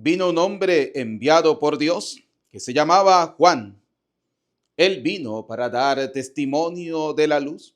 vino un hombre enviado por Dios que se llamaba Juan. Él vino para dar testimonio de la luz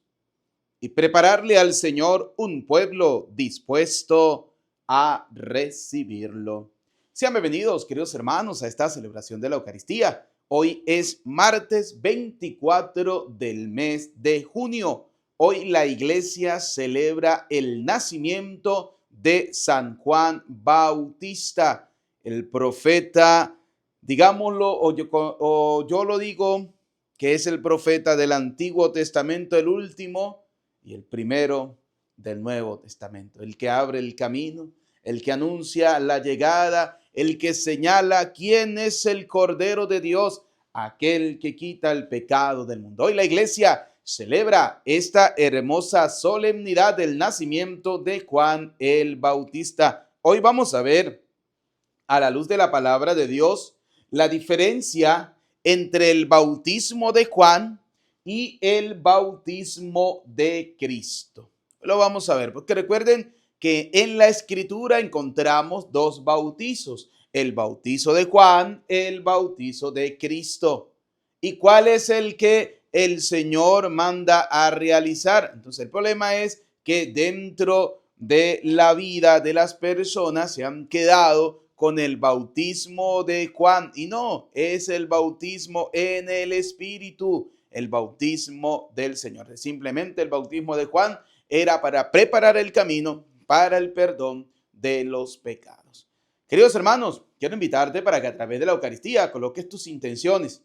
y prepararle al Señor un pueblo dispuesto a recibirlo. Sean bienvenidos, queridos hermanos, a esta celebración de la Eucaristía. Hoy es martes 24 del mes de junio. Hoy la iglesia celebra el nacimiento de San Juan Bautista, el profeta, digámoslo, o yo lo digo, que es el profeta del Antiguo Testamento, el último y el primero del Nuevo Testamento, el que abre el camino, el que anuncia la llegada, el que señala quién es el Cordero de Dios, aquel que quita el pecado del mundo. Hoy la iglesia celebra esta hermosa solemnidad del nacimiento de Juan el Bautista. Hoy vamos a ver, a la luz de la palabra de Dios, la diferencia entre el bautismo de Juan y el bautismo de Cristo. Lo vamos a ver, porque recuerden que en la Escritura encontramos dos bautizos, el bautizo de Juan, el bautizo de Cristo. ¿Y cuál es el que el Señor manda a realizar? Entonces el problema es que dentro de la vida de las personas se han quedado con el bautismo de Juan, y no, es el bautismo en el Espíritu, el bautismo del Señor. Simplemente el bautismo de Juan era para preparar el camino para el perdón de los pecados. Queridos hermanos, quiero invitarte para que a través de la Eucaristía coloques tus intenciones.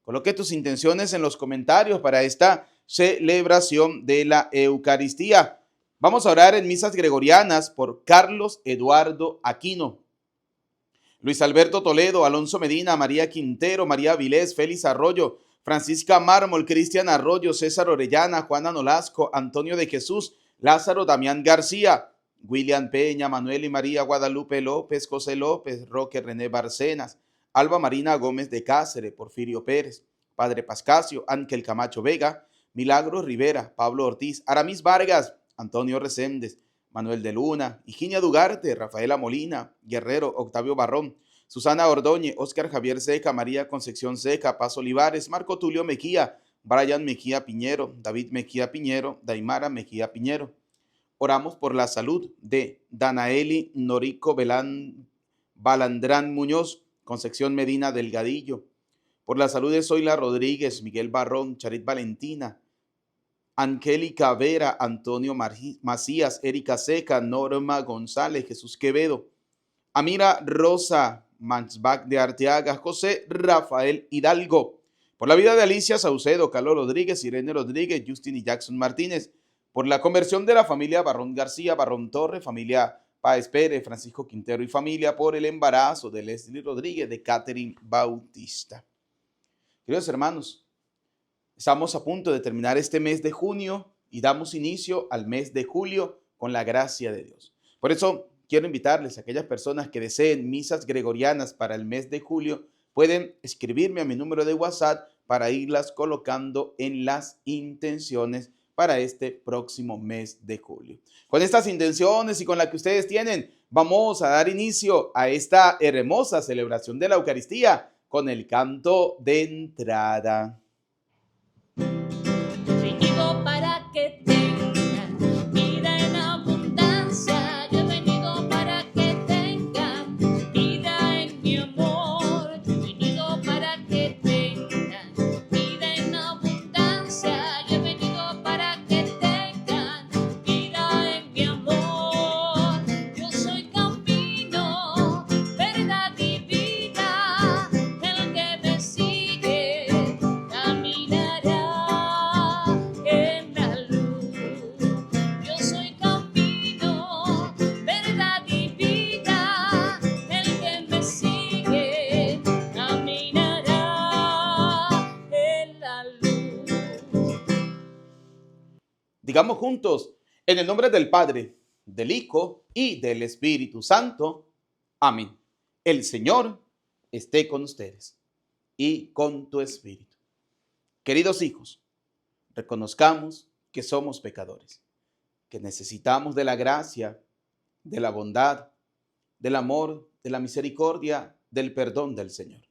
Coloque tus intenciones en los comentarios para esta celebración de la Eucaristía. Vamos a orar en misas gregorianas por Carlos Eduardo Aquino, Luis Alberto Toledo, Alonso Medina, María Quintero, María Vilés, Félix Arroyo, Francisca Mármol, Cristian Arroyo, César Orellana, Juana Nolasco, Antonio de Jesús, Lázaro Damián García, William Peña, Manuel y María Guadalupe López, José López, Roque René Barcenas, Alba Marina Gómez de Cáceres, Porfirio Pérez, Padre Pascasio, Ángel Camacho Vega, Milagros Rivera, Pablo Ortiz, Aramis Vargas, Antonio Reséndez, Manuel de Luna, Higinia Dugarte, Rafaela Molina, Guerrero, Octavio Barrón, Susana Ordóñez, Óscar Javier Seca, María Concepción Seca, Paz Olivares, Marco Tulio Mejía, Brian Mejía Piñero, David Mejía Piñero, Daimara Mejía Piñero. Oramos por la salud de Danaeli Norico Balandrán Muñoz, Concepción Medina Delgadillo. Por la salud de Zoila Rodríguez, Miguel Barrón, Charit Valentina, Angélica Vera, Antonio Macías, Erika Seca, Norma González, Jesús Quevedo, Amira Rosa Mansbach de Arteaga, José Rafael Hidalgo. Por la vida de Alicia Saucedo, Carlos Rodríguez, Irene Rodríguez, Justin y Jackson Martínez. Por la conversión de la familia Barrón García, Barrón Torre, familia Páez Pérez, Francisco Quintero y familia. Por el embarazo de Leslie Rodríguez, de Catherine Bautista. Queridos hermanos, estamos a punto de terminar este mes de junio y damos inicio al mes de julio con la gracia de Dios. Por eso quiero invitarles a aquellas personas que deseen misas gregorianas para el mes de julio, pueden escribirme a mi número de WhatsApp para irlas colocando en las intenciones para este próximo mes de julio. Con estas intenciones y con la que ustedes tienen, vamos a dar inicio a esta hermosa celebración de la Eucaristía con el canto de entrada. Venido para que tengan vida en abundancia. Yo he venido para que tengan vida en mi amor. Yo he venido para que tengan vida en abundancia. Yo he venido para que tengan vida en mi amor. Yo soy camino, verdad y vida. El que me sigue caminará en la luz. Yo soy camino, verdad y vida. El que me sigue caminará en la luz. Digamos juntos, en el nombre del Padre, del Hijo y del Espíritu Santo. Amén. El Señor esté con ustedes y con tu espíritu. Queridos hijos, reconozcamos que somos pecadores, que necesitamos de la gracia, de la bondad, del amor, de la misericordia, del perdón del Señor.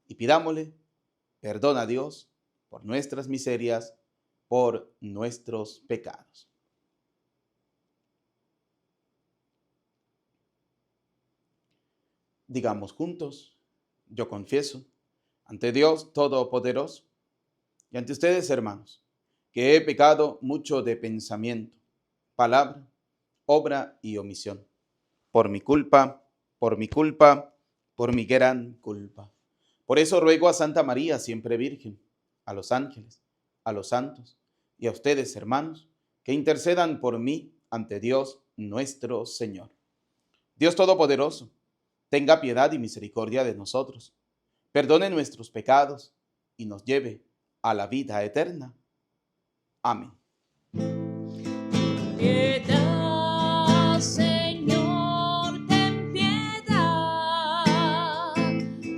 Y pidámosle perdón a Dios por nuestras miserias, por nuestros pecados. Digamos juntos, yo confieso ante Dios Todopoderoso y ante ustedes, hermanos, que he pecado mucho de pensamiento, palabra, obra y omisión. Por mi culpa, por mi culpa, por mi gran culpa. Por eso ruego a Santa María, siempre Virgen, a los ángeles, a los santos y a ustedes, hermanos, que intercedan por mí ante Dios nuestro Señor. Dios Todopoderoso, tenga piedad y misericordia de nosotros, perdone nuestros pecados y nos lleve a la vida eterna. Amén. Piedad, Señor, ten piedad,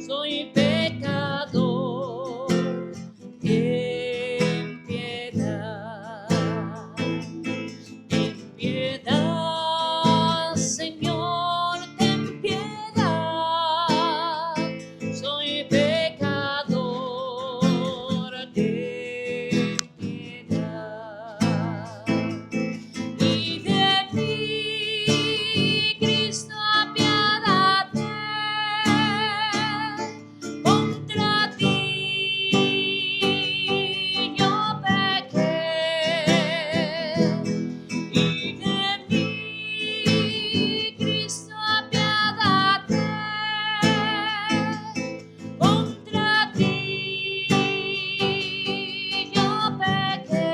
soy pecador, ten piedad. Ten piedad, Señor, ten piedad, soy pecador, ten piedad. Y de mí, Cristo, apiádate, contra ti yo pequé. Y de mí, Cristo, apiádate, contra ti yo pequé.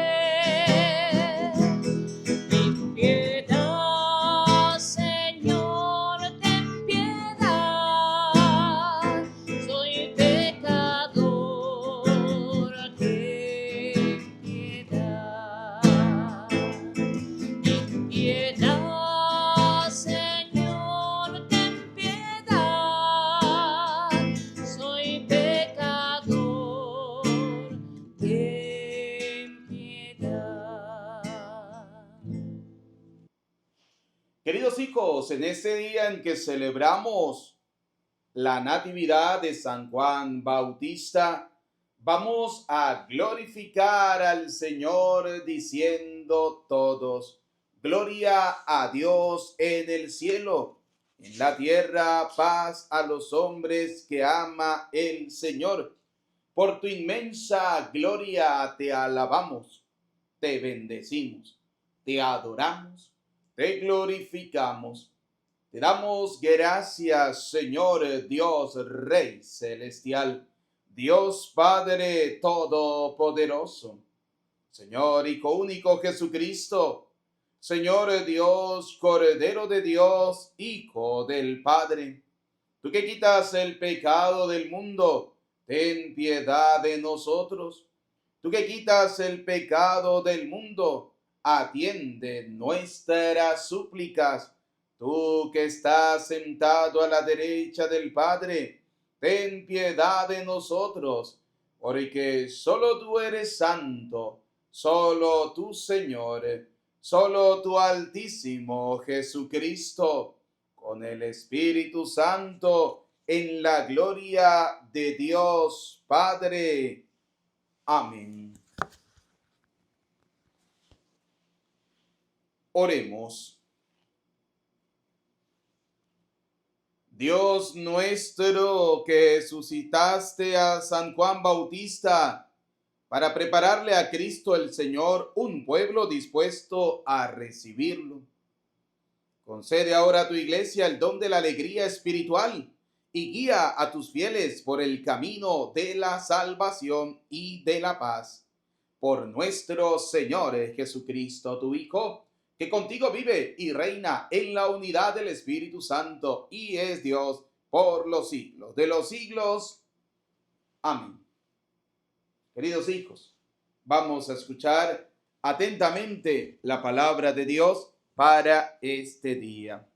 Ten piedad, Señor, ten piedad, soy pecador, ten piedad. Ten piedad, Señor, ten piedad, soy pecador, ten piedad. Queridos hijos, en este día en que celebramos la Natividad de San Juan Bautista, vamos a glorificar al Señor diciendo todos: Gloria a Dios en el cielo, en la tierra paz a los hombres que ama el Señor. Por tu inmensa gloria te alabamos, te bendecimos, te adoramos, te glorificamos. Te damos gracias, Señor Dios Rey Celestial, Dios Padre Todopoderoso, Señor Hijo único Jesucristo, Señor Dios, Cordero de Dios, Hijo del Padre. Tú que quitas el pecado del mundo, ten piedad de nosotros. Tú que quitas el pecado del mundo, atiende nuestras súplicas. Tú que estás sentado a la derecha del Padre, ten piedad de nosotros, porque solo tú eres santo, solo tú, Señor, solo tú, Altísimo Jesucristo, con el Espíritu Santo, en la gloria de Dios Padre. Amén. Oremos. Dios nuestro, que suscitaste a San Juan Bautista para prepararle a Cristo el Señor un pueblo dispuesto a recibirlo, concede ahora a tu iglesia el don de la alegría espiritual y guía a tus fieles por el camino de la salvación y de la paz. Por nuestro Señor Jesucristo, tu Hijo, que contigo vive y reina en la unidad del Espíritu Santo y es Dios por los siglos de los siglos. Amén. Queridos hijos, vamos a escuchar atentamente la palabra de Dios para este día.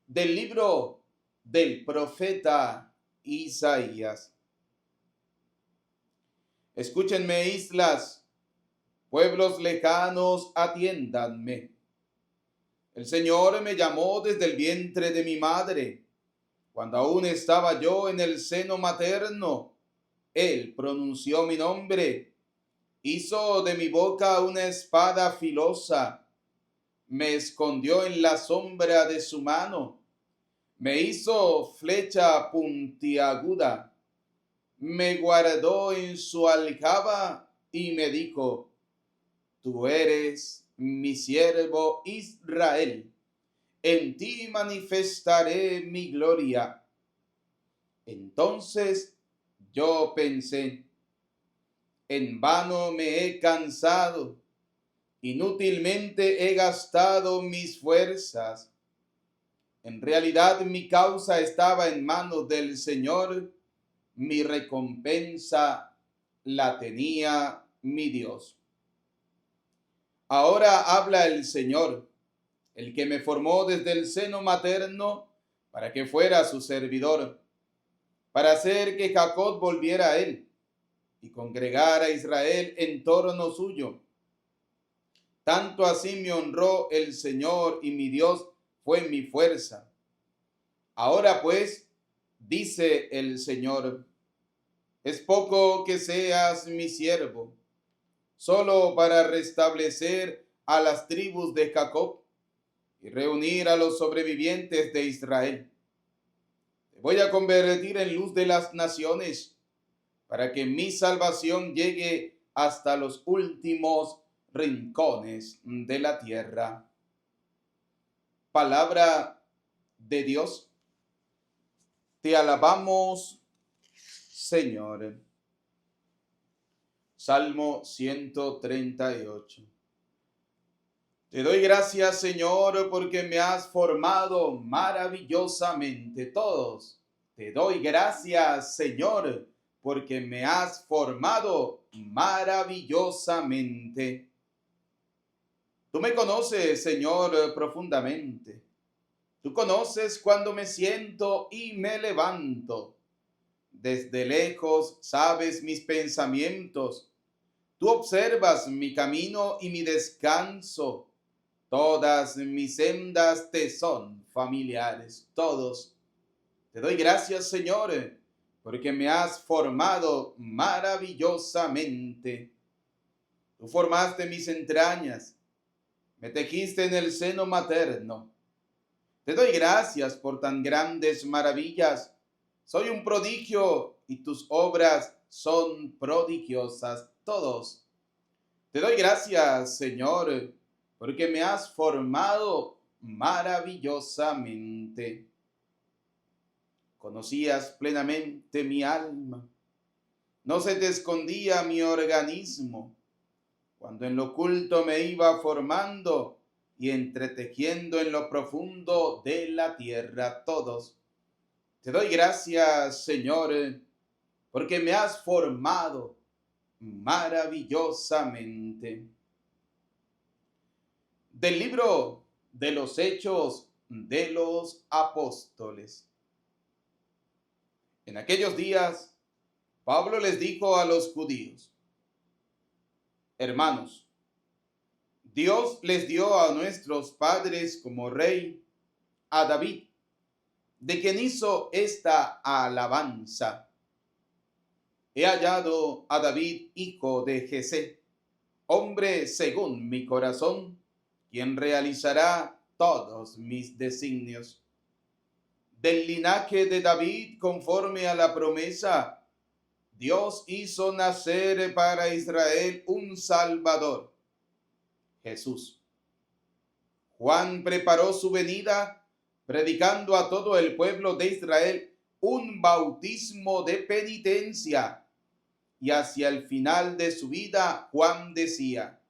Del libro del profeta Isaías. Escúchenme, islas, pueblos lejanos, atiéndanme. El Señor me llamó desde el vientre de mi madre. Cuando aún estaba yo en el seno materno, Él pronunció mi nombre. Hizo de mi boca una espada filosa. Me escondió en la sombra de su mano. Me hizo flecha puntiaguda. Me guardó en su aljaba y me dijo: Tú eres mi siervo Israel. En ti manifestaré mi gloria. Entonces yo pensé: en vano me he cansado, inútilmente he gastado mis fuerzas. En realidad mi causa estaba en manos del Señor, mi recompensa la tenía mi Dios. Ahora habla el Señor, el que me formó desde el seno materno para que fuera su servidor, para hacer que Jacob volviera a él y congregar a Israel en torno suyo. Tanto así me honró el Señor y mi Dios fue mi fuerza. Ahora pues, dice el Señor, es poco que seas mi siervo, solo para restablecer a las tribus de Jacob y reunir a los sobrevivientes de Israel. Te voy a convertir en luz de las naciones, para que mi salvación llegue hasta los últimos rincones de la tierra. Palabra de Dios. Te alabamos, Señor. Salmo 138. Te doy gracias, Señor, porque me has formado maravillosamente. Todos. Te doy gracias, Señor, porque me has formado maravillosamente. Tú me conoces, Señor, profundamente. Tú conoces cuando me siento y me levanto. Desde lejos sabes mis pensamientos. Tú observas mi camino y mi descanso. Todas mis sendas te son familiares, todos. Te doy gracias, Señor, porque me has formado maravillosamente. Tú formaste mis entrañas, me tejiste en el seno materno. Te doy gracias por tan grandes maravillas. Soy un prodigio y tus obras son prodigiosas, todos. Te doy gracias, Señor, porque me has formado maravillosamente. Conocías plenamente mi alma. No se te escondía mi organismo. Cuando en lo oculto me iba formando y entretejiendo en lo profundo de la tierra, todos. Te doy gracias, Señor, porque me has formado maravillosamente. Del libro de los Hechos de los Apóstoles. En aquellos días, Pablo les dijo a los judíos: Hermanos, Dios les dio a nuestros padres como rey a David, de quien hizo esta alabanza: He hallado a David, hijo de Jesé, hombre según mi corazón, quien realizará todos mis designios. Del linaje de David, conforme a la promesa, Dios hizo nacer para Israel un Salvador, Jesús. Juan preparó su venida, predicando a todo el pueblo de Israel un bautismo de penitencia. Y hacia el final de su vida, Juan decía: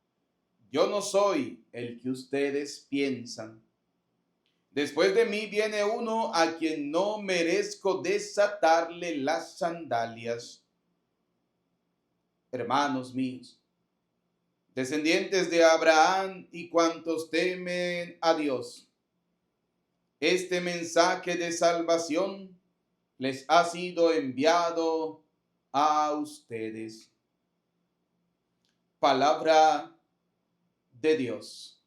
Yo no soy el que ustedes piensan. Después de mí viene uno a quien no merezco desatarle las sandalias. Hermanos míos, descendientes de Abraham y cuantos temen a Dios, este mensaje de salvación les ha sido enviado a ustedes. Palabra de Dios.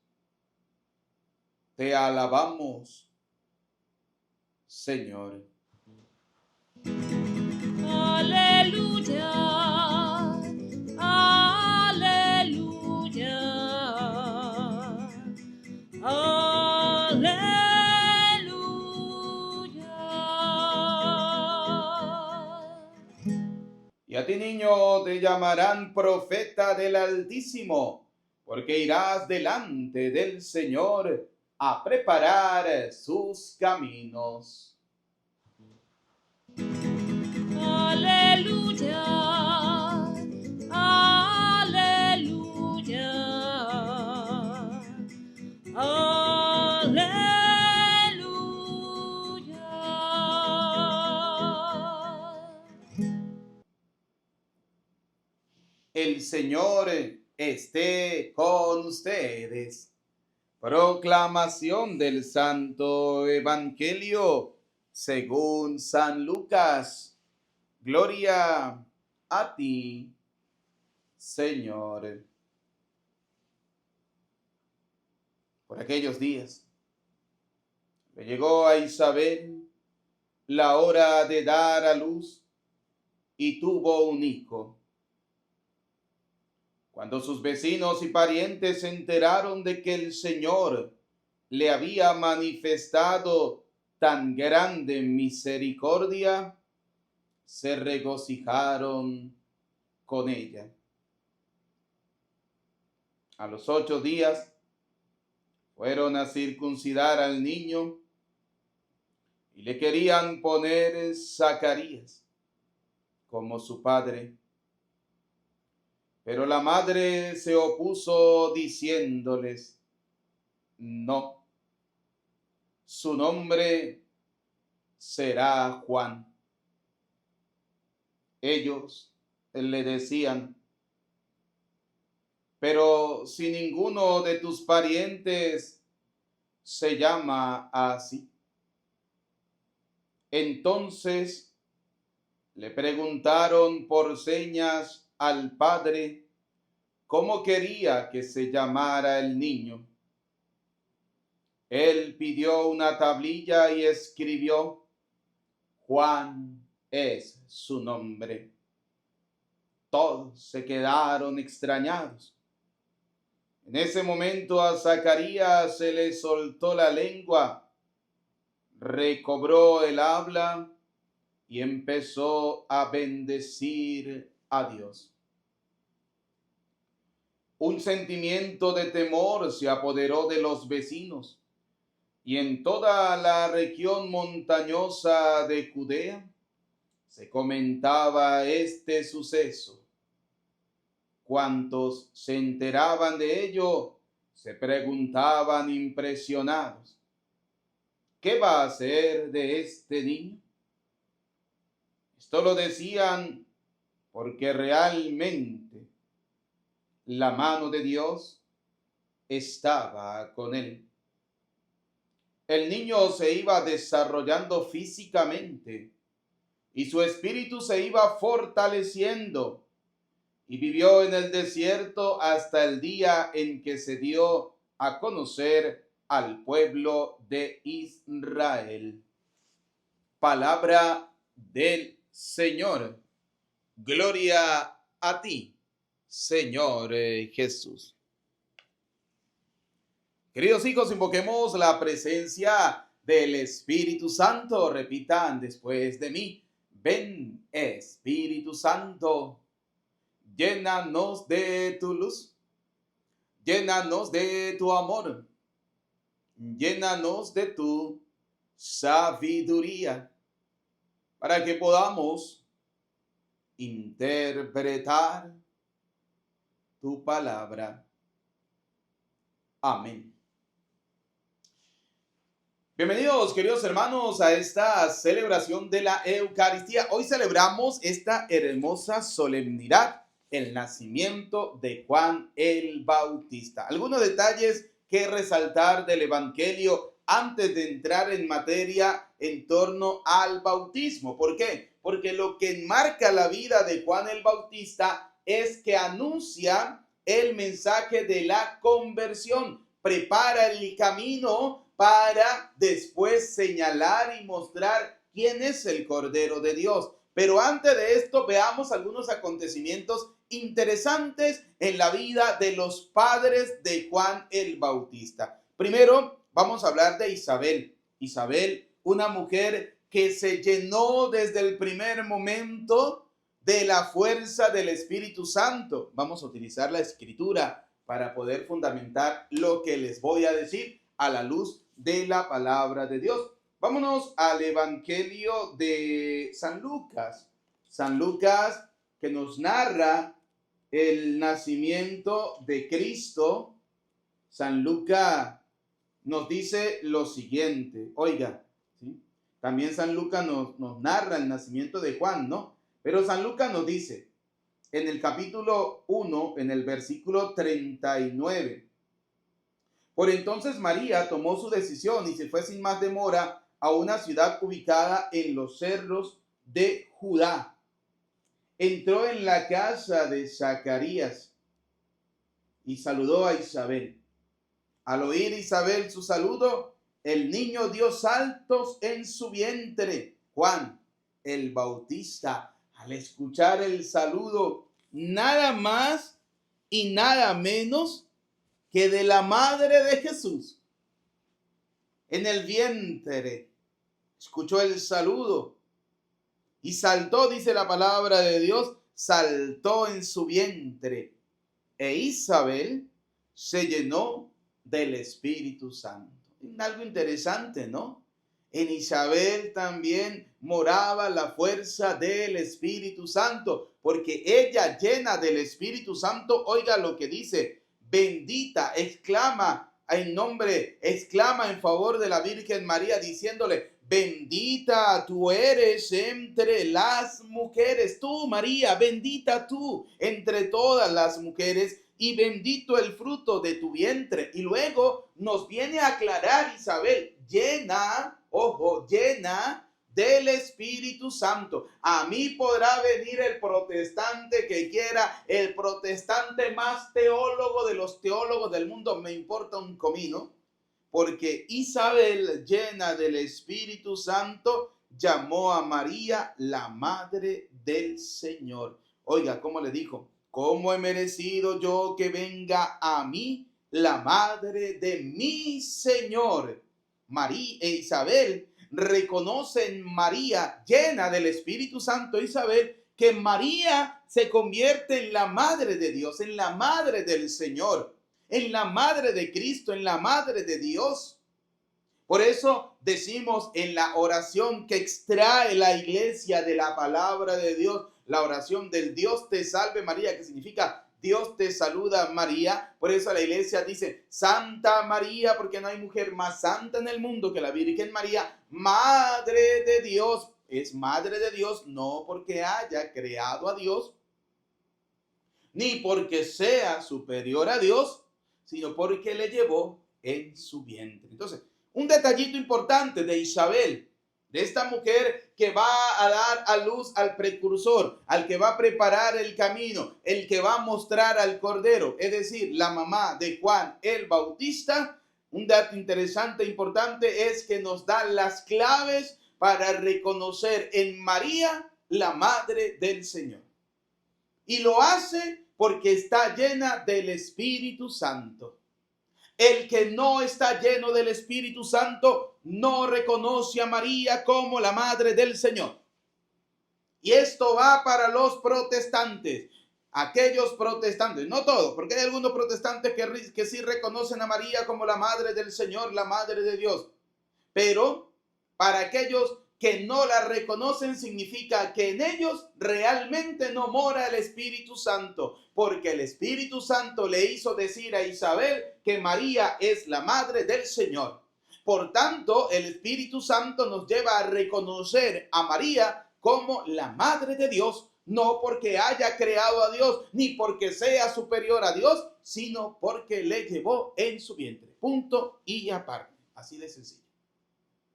Te alabamos, Señor. Aleluya, aleluya, aleluya. Y a ti, niño, te llamarán profeta del Altísimo, porque irás delante del Señor a preparar sus caminos. Aleluya, aleluya, aleluya. El Señor esté con ustedes. Proclamación del Santo Evangelio según San Lucas. Gloria a ti, Señor. Por aquellos días le llegó a Isabel la hora de dar a luz y tuvo un hijo. Cuando sus vecinos y parientes se enteraron de que el Señor le había manifestado tan grande misericordia, se regocijaron con ella. A los 8 días fueron a circuncidar al niño y le querían poner Zacarías como su padre. Pero la madre se opuso diciéndoles: no, su nombre será Juan. Ellos le decían: pero si ninguno de tus parientes se llama así. Entonces le preguntaron por señas al padre cómo quería que se llamara el niño. Él pidió una tablilla y escribió: Juan es su nombre. Todos se quedaron extrañados. En ese momento a Zacarías se le soltó la lengua, recobró el habla y empezó a bendecir a Dios. Un sentimiento de temor se apoderó de los vecinos, y en toda la región montañosa de Judea se comentaba este suceso. Cuantos se enteraban de ello se preguntaban impresionados: ¿qué va a hacer de este niño? Esto lo decían porque realmente la mano de Dios estaba con él. El niño se iba desarrollando físicamente y su espíritu se iba fortaleciendo, y vivió en el desierto hasta el día en que se dio a conocer al pueblo de Israel. Palabra del Señor. Gloria a ti, Señor Jesús. Queridos hijos, invoquemos la presencia del Espíritu Santo. Repitan después de mí: ven, Espíritu Santo. Llénanos de tu luz, llénanos de tu amor, llénanos de tu sabiduría, para que podamos interpretar tu palabra. Amén. Bienvenidos, queridos hermanos, a esta celebración de la Eucaristía. Hoy celebramos esta hermosa solemnidad, el nacimiento de Juan el Bautista. Algunos detalles que resaltar del Evangelio antes de entrar en materia en torno al bautismo. ¿Por qué? Porque lo que enmarca la vida de Juan el Bautista es que anuncia el mensaje de la conversión, prepara el camino para después señalar y mostrar quién es el Cordero de Dios. Pero antes de esto, veamos algunos acontecimientos interesantes en la vida de los padres de Juan el Bautista. Primero, vamos a hablar de Isabel. Isabel, una mujer que se llenó desde el primer momento de la fuerza del Espíritu Santo. Vamos a utilizar la Escritura para poder fundamentar lo que les voy a decir a la luz de la palabra de Dios. Vámonos al Evangelio de San Lucas. San Lucas, que nos narra el nacimiento de Cristo. San Lucas nos dice lo siguiente. Oiga, ¿sí? También San Lucas nos narra el nacimiento de Juan, ¿no? Pero San Lucas nos dice en el capítulo 1, en el versículo 39. Por entonces María tomó su decisión y se fue sin más demora a una ciudad ubicada en los cerros de Judá. Entró en la casa de Zacarías y saludó a Isabel. Al oír Isabel su saludo, el niño dio saltos en su vientre. Juan el Bautista, al escuchar el saludo, nada más y nada menos que de la madre de Jesús, en el vientre, escuchó el saludo y saltó, dice la palabra de Dios, saltó en su vientre. E Isabel se llenó del Espíritu Santo. Algo interesante, ¿no? En Isabel también moraba la fuerza del Espíritu Santo, porque ella, llena del Espíritu Santo, oiga lo que dice: bendita, exclama en favor de la Virgen María, diciéndole: bendita tú eres entre las mujeres, tú María, bendita tú entre todas las mujeres, y bendito el fruto de tu vientre. Y luego nos viene a aclarar Isabel, llena, ojo, llena del Espíritu Santo. A mí podrá venir el protestante que quiera, el protestante más teólogo de los teólogos del mundo, me importa un comino, porque Isabel, llena del Espíritu Santo, llamó a María la madre del Señor. Oiga, ¿cómo le dijo? ¿Cómo he merecido yo que venga a mí la madre de mi Señor? María e Isabel reconocen María, llena del Espíritu Santo, Isabel, que María se convierte en la madre de Dios, en la madre del Señor, en la madre de Cristo, en la madre de Dios. Por eso decimos en la oración que extrae la iglesia de la palabra de Dios, la oración del Dios te salve María, que significa Dios te saluda María. Por eso la iglesia dice Santa María, porque no hay mujer más santa en el mundo que la Virgen María, Madre de Dios. Es Madre de Dios no porque haya creado a Dios, ni porque sea superior a Dios, sino porque le llevó en su vientre. Entonces, un detallito importante de Isabel, de esta mujer que va a dar a luz al precursor, al que va a preparar el camino, el que va a mostrar al Cordero, es decir, la mamá de Juan el Bautista. Un dato interesante e importante es que nos da las claves para reconocer en María la madre del Señor. Y lo hace porque está llena del Espíritu Santo. El que no está lleno del Espíritu Santo no reconoce a María como la madre del Señor. Y esto va para los protestantes. Aquellos protestantes, no todos, porque hay algunos protestantes que sí reconocen a María como la madre del Señor, la madre de Dios. Pero para aquellos que no la reconocen, significa que en ellos realmente no mora el Espíritu Santo, porque el Espíritu Santo le hizo decir a Isabel que María es la madre del Señor. Por tanto, el Espíritu Santo nos lleva a reconocer a María como la madre de Dios, no porque haya creado a Dios, ni porque sea superior a Dios, sino porque le llevó en su vientre. Punto y aparte. Así de sencillo.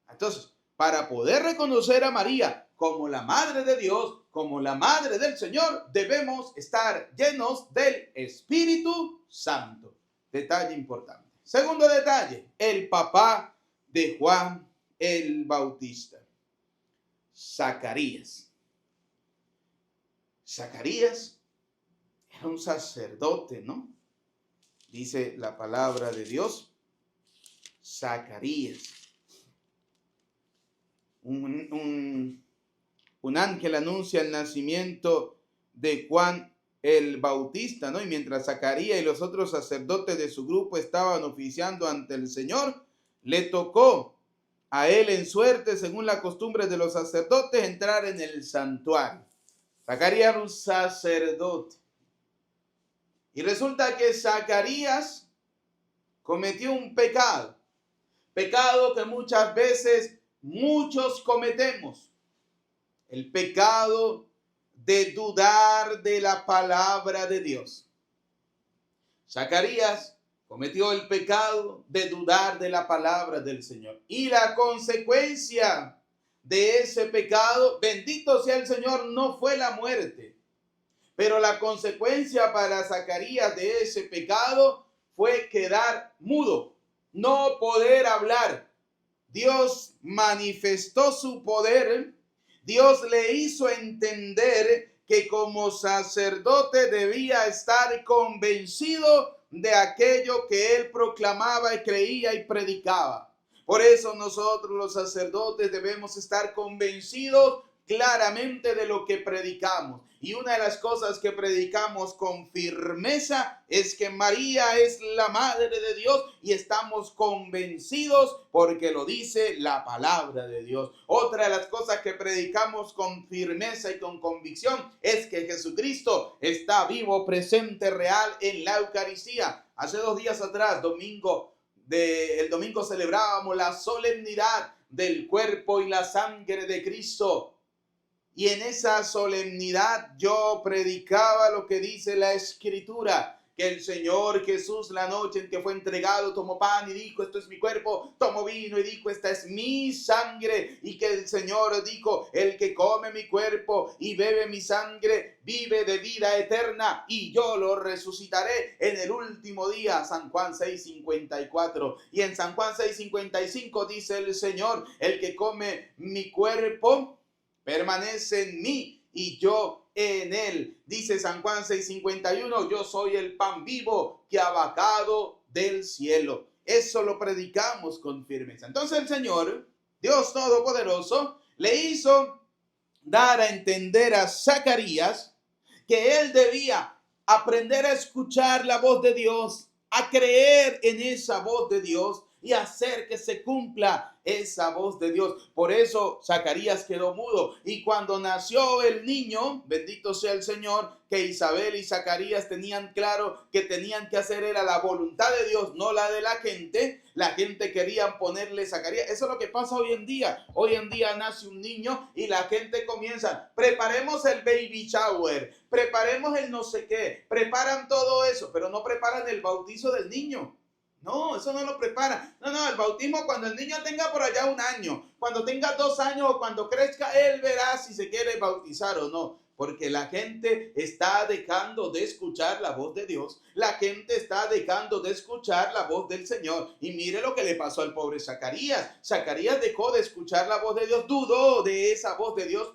Entonces, para poder reconocer a María como la madre de Dios, como la madre del Señor, debemos estar llenos del Espíritu Santo. Detalle importante. Segundo detalle, el papá de Juan el Bautista. Zacarías. Zacarías era un sacerdote, ¿no? Dice la palabra de Dios. Zacarías. Un ángel anuncia el nacimiento de Juan el Bautista, ¿no? Y mientras Zacarías y los otros sacerdotes de su grupo estaban oficiando ante el Señor, le tocó a él en suerte, según la costumbre de los sacerdotes, entrar en el santuario. Zacarías era un sacerdote. Y resulta que Zacarías cometió un pecado. Pecado que muchas veces muchos cometemos. El pecado de dudar de la palabra de Dios. Zacarías cometió el pecado de dudar de la palabra del Señor. Y la consecuencia de ese pecado, bendito sea el Señor, no fue la muerte. Pero la consecuencia para Zacarías de ese pecado fue quedar mudo, no poder hablar. Dios manifestó su poder. Dios le hizo entender que como sacerdote debía estar convencido de aquello que él proclamaba y creía y predicaba. Por eso nosotros los sacerdotes debemos estar convencidos claramente de lo que predicamos. Y una de las cosas que predicamos con firmeza es que María es la Madre de Dios y estamos convencidos porque lo dice la palabra de Dios. Otra de las cosas que predicamos con firmeza y con convicción es que Jesucristo está vivo, presente, real en la Eucaristía. Hace 2 días atrás, el domingo celebrábamos la solemnidad del cuerpo y la sangre de Cristo. Y en esa solemnidad yo predicaba lo que dice la Escritura, que el Señor Jesús la noche en que fue entregado tomó pan y dijo, esto es mi cuerpo, tomó vino y dijo, esta es mi sangre, y que el Señor dijo, el que come mi cuerpo y bebe mi sangre, vive de vida eterna, y yo lo resucitaré en el último día. San Juan 6:54. Y en San Juan 6:55 dice el Señor, el que come mi cuerpo permanece en mí y yo en él. Dice San Juan 6:51, yo soy el pan vivo que ha bajado del cielo. Eso lo predicamos con firmeza. Entonces el Señor, Dios Todopoderoso, le hizo dar a entender a Zacarías que él debía aprender a escuchar la voz de Dios, a creer en esa voz de Dios y hacer que se cumpla esa voz de Dios. Por eso Zacarías quedó mudo. Y cuando nació el niño, bendito sea el Señor, que Isabel y Zacarías tenían claro que tenían que hacer era la voluntad de Dios, no la de la gente. La gente quería ponerle Zacarías. Eso es lo que pasa hoy en día. Hoy en día nace un niño y la gente comienza, preparemos el baby shower, preparemos el no sé qué, preparan todo eso, pero no preparan el bautizo del niño. No, eso no lo prepara. No, el bautismo cuando el niño tenga por allá 1 año, cuando tenga 2 años o cuando crezca, él verá si se quiere bautizar o no. Porque la gente está dejando de escuchar la voz de Dios. La gente está dejando de escuchar la voz del Señor. Y mire lo que le pasó al pobre Zacarías. Zacarías dejó de escuchar la voz de Dios, dudó de esa voz de Dios,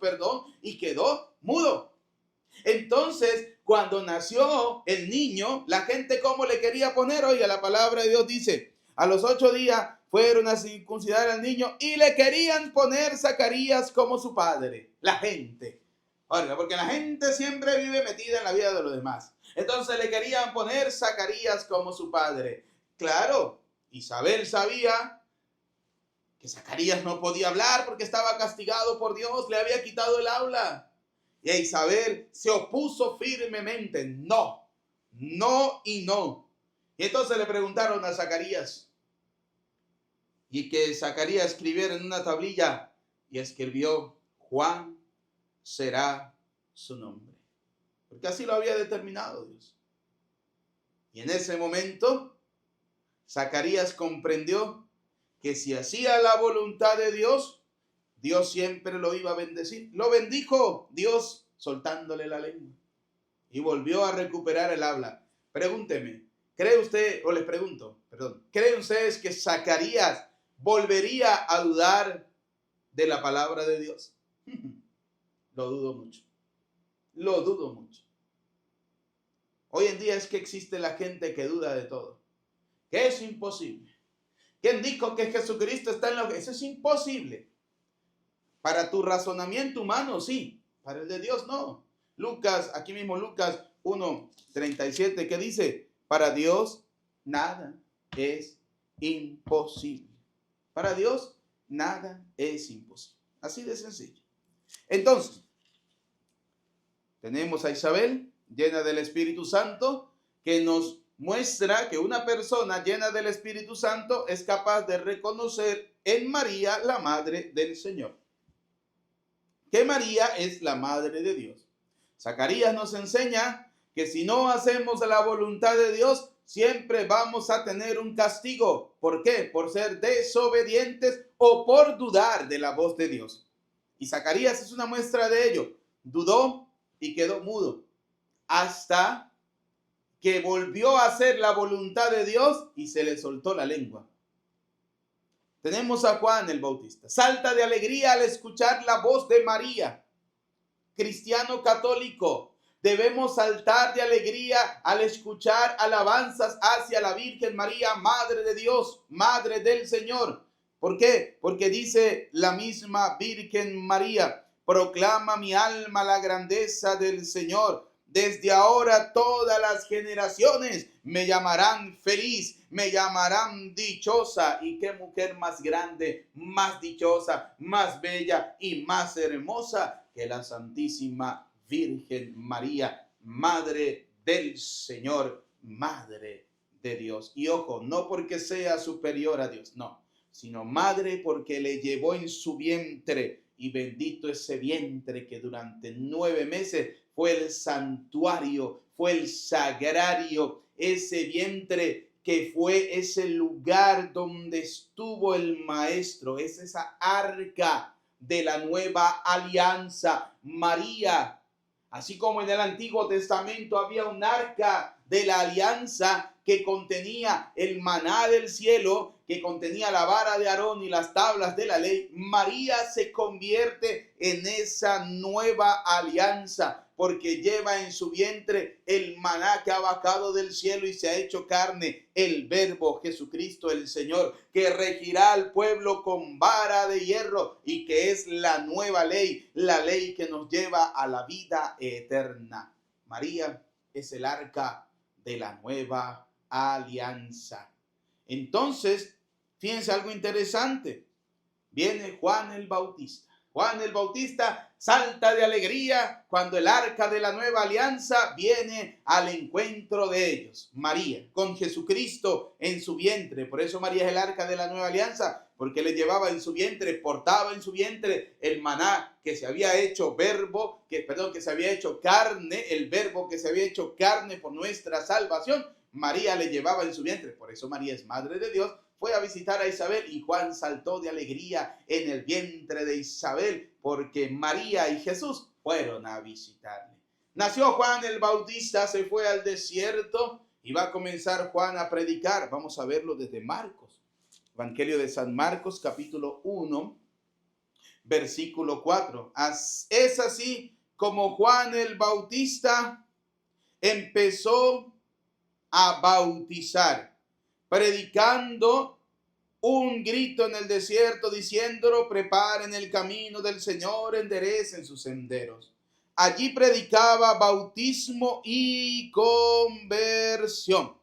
y quedó mudo. Entonces, cuando nació el niño, la gente ¿cómo le quería poner? Oiga, la palabra de Dios dice, a los 8 días fueron a circuncidar al niño y le querían poner Zacarías como su padre. La gente. Oiga, porque la gente siempre vive metida en la vida de los demás. Entonces le querían poner Zacarías como su padre. Claro, Isabel sabía que Zacarías no podía hablar porque estaba castigado por Dios, le había quitado el habla. Y a Isabel se opuso firmemente, no y no. Y entonces le preguntaron a Zacarías, y que Zacarías escribiera en una tablilla, y escribió, Juan será su nombre. Porque así lo había determinado Dios. Y en ese momento, Zacarías comprendió que si hacía la voluntad de Dios, Dios siempre lo iba a bendecir. Lo bendijo Dios soltándole la lengua. Y volvió a recuperar el habla. Pregúnteme, ¿creen ustedes que Zacarías volvería a dudar de la palabra de Dios? Lo dudo mucho. Lo dudo mucho. Hoy en día es que existe la gente que duda de todo. Que es imposible. ¿Quién dijo que Jesucristo está en lo que? Eso es imposible. Para tu razonamiento humano, sí. Para el de Dios, no. Lucas, aquí mismo Lucas 1:37, ¿qué dice? Para Dios nada es imposible. Para Dios nada es imposible. Así de sencillo. Entonces, tenemos a Isabel llena del Espíritu Santo, que nos muestra que una persona llena del Espíritu Santo es capaz de reconocer en María la Madre del Señor. Que María es la Madre de Dios. Zacarías nos enseña que si no hacemos la voluntad de Dios, siempre vamos a tener un castigo. ¿Por qué? Por ser desobedientes o por dudar de la voz de Dios. Y Zacarías es una muestra de ello. Dudó y quedó mudo hasta que volvió a hacer la voluntad de Dios y se le soltó la lengua. Tenemos a Juan el Bautista. Salta de alegría al escuchar la voz de María. Cristiano católico, debemos saltar de alegría al escuchar alabanzas hacia la Virgen María, Madre de Dios, Madre del Señor. ¿Por qué? Porque dice la misma Virgen María: proclama mi alma la grandeza del Señor. Desde ahora todas las generaciones me llamarán feliz, me llamarán dichosa. Y qué mujer más grande, más dichosa, más bella y más hermosa que la Santísima Virgen María, Madre del Señor, Madre de Dios. Y ojo, no porque sea superior a Dios, no, sino madre porque le llevó en su vientre. Y bendito ese vientre que durante 9 meses fue el santuario, fue el sagrario, ese vientre que fue ese lugar donde estuvo el Maestro, es esa arca de la nueva alianza. María, así como en el Antiguo Testamento había un arca de la alianza que contenía el maná del cielo, que contenía la vara de Aarón y las tablas de la ley, María se convierte en esa nueva alianza, porque lleva en su vientre el maná que ha bajado del cielo y se ha hecho carne, el Verbo Jesucristo el Señor, que regirá al pueblo con vara de hierro y que es la nueva ley, la ley que nos lleva a la vida eterna. María es el arca de la nueva alianza. Entonces, fíjense algo interesante. Viene Juan el Bautista. Juan el Bautista salta de alegría cuando el arca de la nueva alianza viene al encuentro de ellos. María, con Jesucristo en su vientre. Por eso María es el arca de la nueva alianza, porque le llevaba en su vientre, portaba en su vientre el maná que se había hecho que se había hecho carne, el Verbo que se había hecho carne por nuestra salvación. María le llevaba en su vientre. Por eso María es Madre de Dios. Fue a visitar a Isabel y Juan saltó de alegría en el vientre de Isabel porque María y Jesús fueron a visitarle. Nació Juan el Bautista, se fue al desierto y va a comenzar Juan a predicar. Vamos a verlo desde Marcos. Evangelio de San Marcos, capítulo 1, versículo 4. Es así como Juan el Bautista empezó a bautizar, predicando un grito en el desierto, diciéndolo: preparen el camino del Señor, enderecen sus senderos. Allí predicaba bautismo y conversión.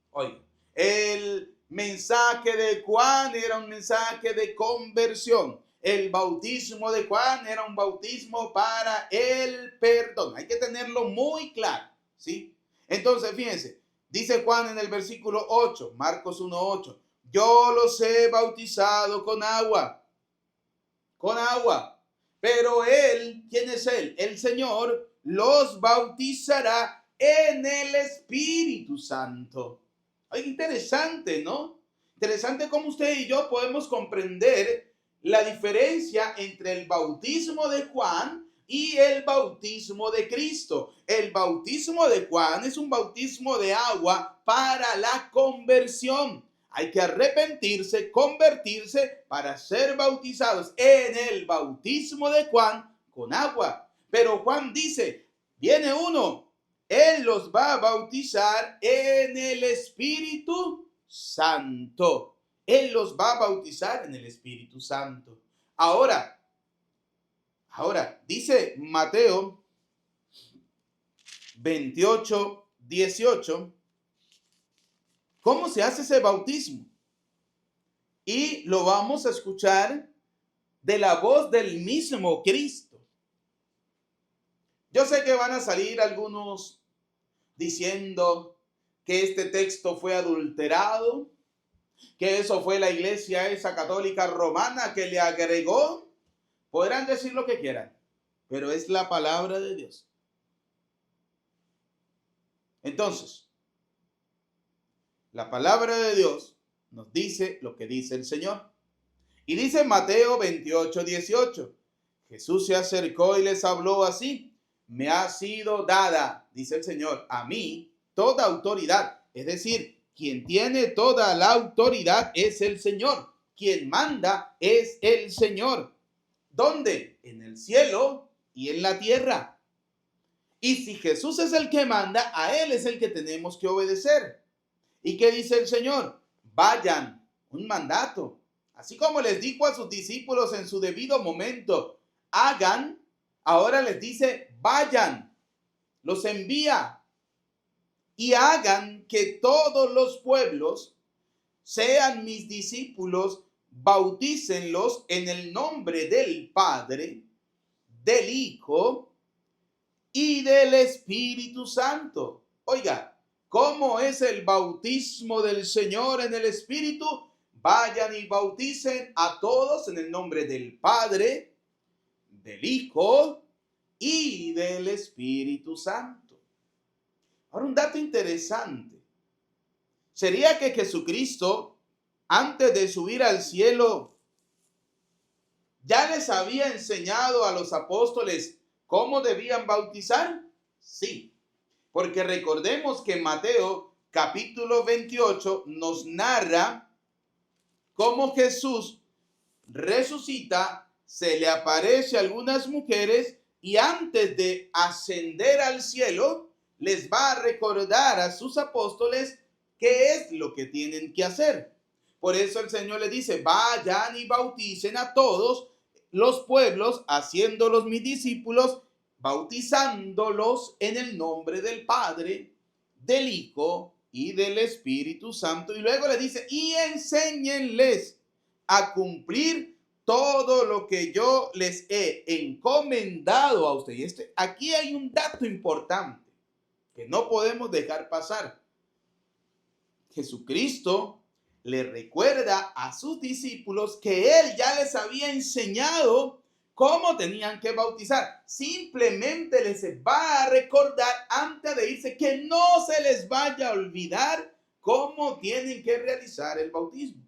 Oiga, el mensaje de Juan era un mensaje de conversión. El bautismo de Juan era un bautismo para el perdón. Hay que tenerlo muy claro, ¿sí? Entonces, fíjense, dice Juan en el versículo 8, Marcos 1:8, yo los he bautizado con agua, pero él, ¿quién es él? El Señor los bautizará en el Espíritu Santo. Oye, interesante, ¿no? Interesante cómo usted y yo podemos comprender la diferencia entre el bautismo de Juan y el bautismo de Cristo. El bautismo de Juan es un bautismo de agua para la conversión. hay que arrepentirse, convertirse para ser bautizados en el bautismo de Juan con agua. Pero Juan dice, viene uno, él los va a bautizar en el Espíritu Santo. Él los va a bautizar en el Espíritu Santo. Ahora, dice Mateo 28, 18, ¿cómo se hace ese bautismo? Y lo vamos a escuchar de la voz del mismo Cristo. Yo sé que van a salir algunos diciendo que este texto fue adulterado, que eso fue la iglesia esa católica romana que le agregó. Podrán decir lo que quieran, pero es la palabra de Dios. Entonces, la palabra de Dios nos dice lo que dice el Señor. Y dice Mateo 28, 18, Jesús se acercó y les habló así: me ha sido dada, dice el Señor, a mí toda autoridad. Es decir, quien tiene toda la autoridad es el Señor. Quien manda es el Señor. ¿Dónde? En el cielo y en la tierra. Y si Jesús es el que manda, a Él es el que tenemos que obedecer. ¿Y qué dice el Señor? Vayan, un mandato. Así como les dijo a sus discípulos en su debido momento, hagan, ahora les dice, vayan, los envía y hagan que todos los pueblos sean mis discípulos, bautícenlos en el nombre del Padre, del Hijo y del Espíritu Santo. Oiga, ¿cómo es el bautismo del Señor en el Espíritu? Vayan y bauticen a todos en el nombre del Padre, del Hijo y del Espíritu Santo. Ahora, un dato interesante sería que Jesucristo, antes de subir al cielo, ya les había enseñado a los apóstoles cómo debían bautizar. Sí, porque recordemos que Mateo capítulo 28 nos narra cómo Jesús resucita, se le aparece a algunas mujeres y antes de ascender al cielo, les va a recordar a sus apóstoles qué es lo que tienen que hacer. Por eso el Señor les dice, vayan y bauticen a todos los pueblos, haciéndolos mis discípulos, bautizándolos en el nombre del Padre, del Hijo y del Espíritu Santo. Y luego les dice, y enséñenles a cumplir todo lo que yo les he encomendado a ustedes. Y aquí hay un dato importante que no podemos dejar pasar. Jesucristo le recuerda a sus discípulos que Él ya les había enseñado cómo tenían que bautizar. Simplemente les va a recordar antes de irse que no se les vaya a olvidar cómo tienen que realizar el bautismo.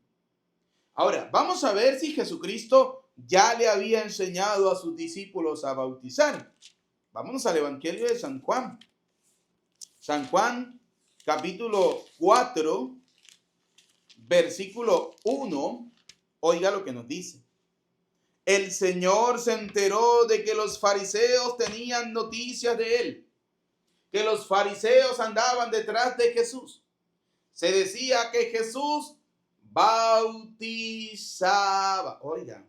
Ahora, vamos a ver si Jesucristo ya le había enseñado a sus discípulos a bautizar. Vámonos al Evangelio de San Juan. San Juan, capítulo 4, versículo 1, oiga lo que nos dice. El Señor se enteró de que los fariseos tenían noticias de él, que los fariseos andaban detrás de Jesús. Se decía que Jesús bautizaba. Oiga,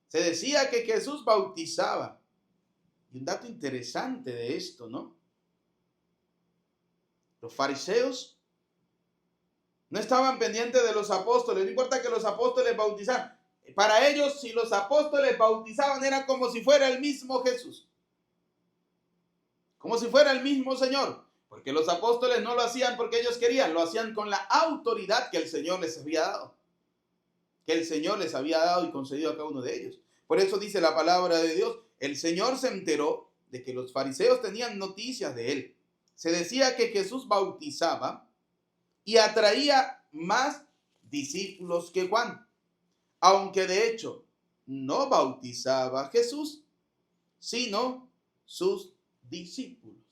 se decía que Jesús bautizaba. Y un dato interesante de esto, ¿no? Los fariseos no estaban pendientes de los apóstoles. No importa que los apóstoles bautizaran. Para ellos, si los apóstoles bautizaban, era como si fuera el mismo Jesús. Como si fuera el mismo Señor. Porque los apóstoles no lo hacían porque ellos querían. Lo hacían con la autoridad que el Señor les había dado. Que el Señor les había dado y concedido a cada uno de ellos. Por eso dice la palabra de Dios. El Señor se enteró de que los fariseos tenían noticias de él. Se decía que Jesús bautizaba y atraía más discípulos que Juan, aunque de hecho no bautizaba a Jesús, sino sus discípulos.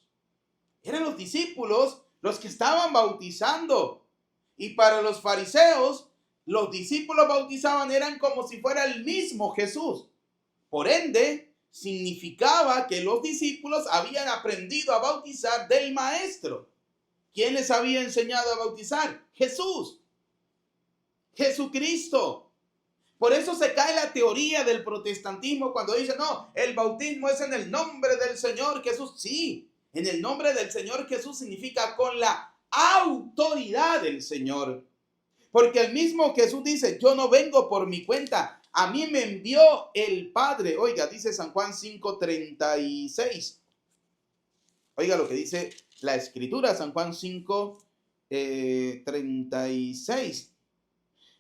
Eran los discípulos los que estaban bautizando. Y para los fariseos, los discípulos bautizaban eran como si fuera el mismo Jesús. Por ende, significaba que los discípulos habían aprendido a bautizar del Maestro. ¿Quién les había enseñado a bautizar? Jesús. Jesucristo. Por eso se cae la teoría del protestantismo cuando dice, no, el bautismo es en el nombre del Señor Jesús. Sí, en el nombre del Señor Jesús significa con la autoridad del Señor. Porque el mismo Jesús dice, yo no vengo por mi cuenta, a mí me envió el Padre. Oiga, dice San Juan 5:36. Oiga lo que dice la Escritura, San Juan 5:36.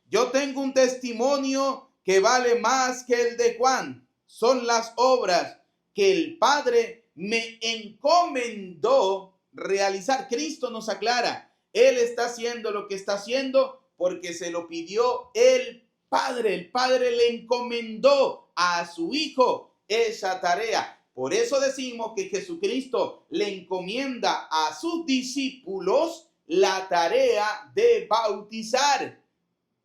Yo tengo un testimonio que vale más que el de Juan. Son las obras que el Padre me encomendó realizar. Cristo nos aclara, Él está haciendo lo que está haciendo porque se lo pidió el Padre. El Padre le encomendó a su Hijo esa tarea. Por eso decimos que Jesucristo le encomienda a sus discípulos la tarea de bautizar.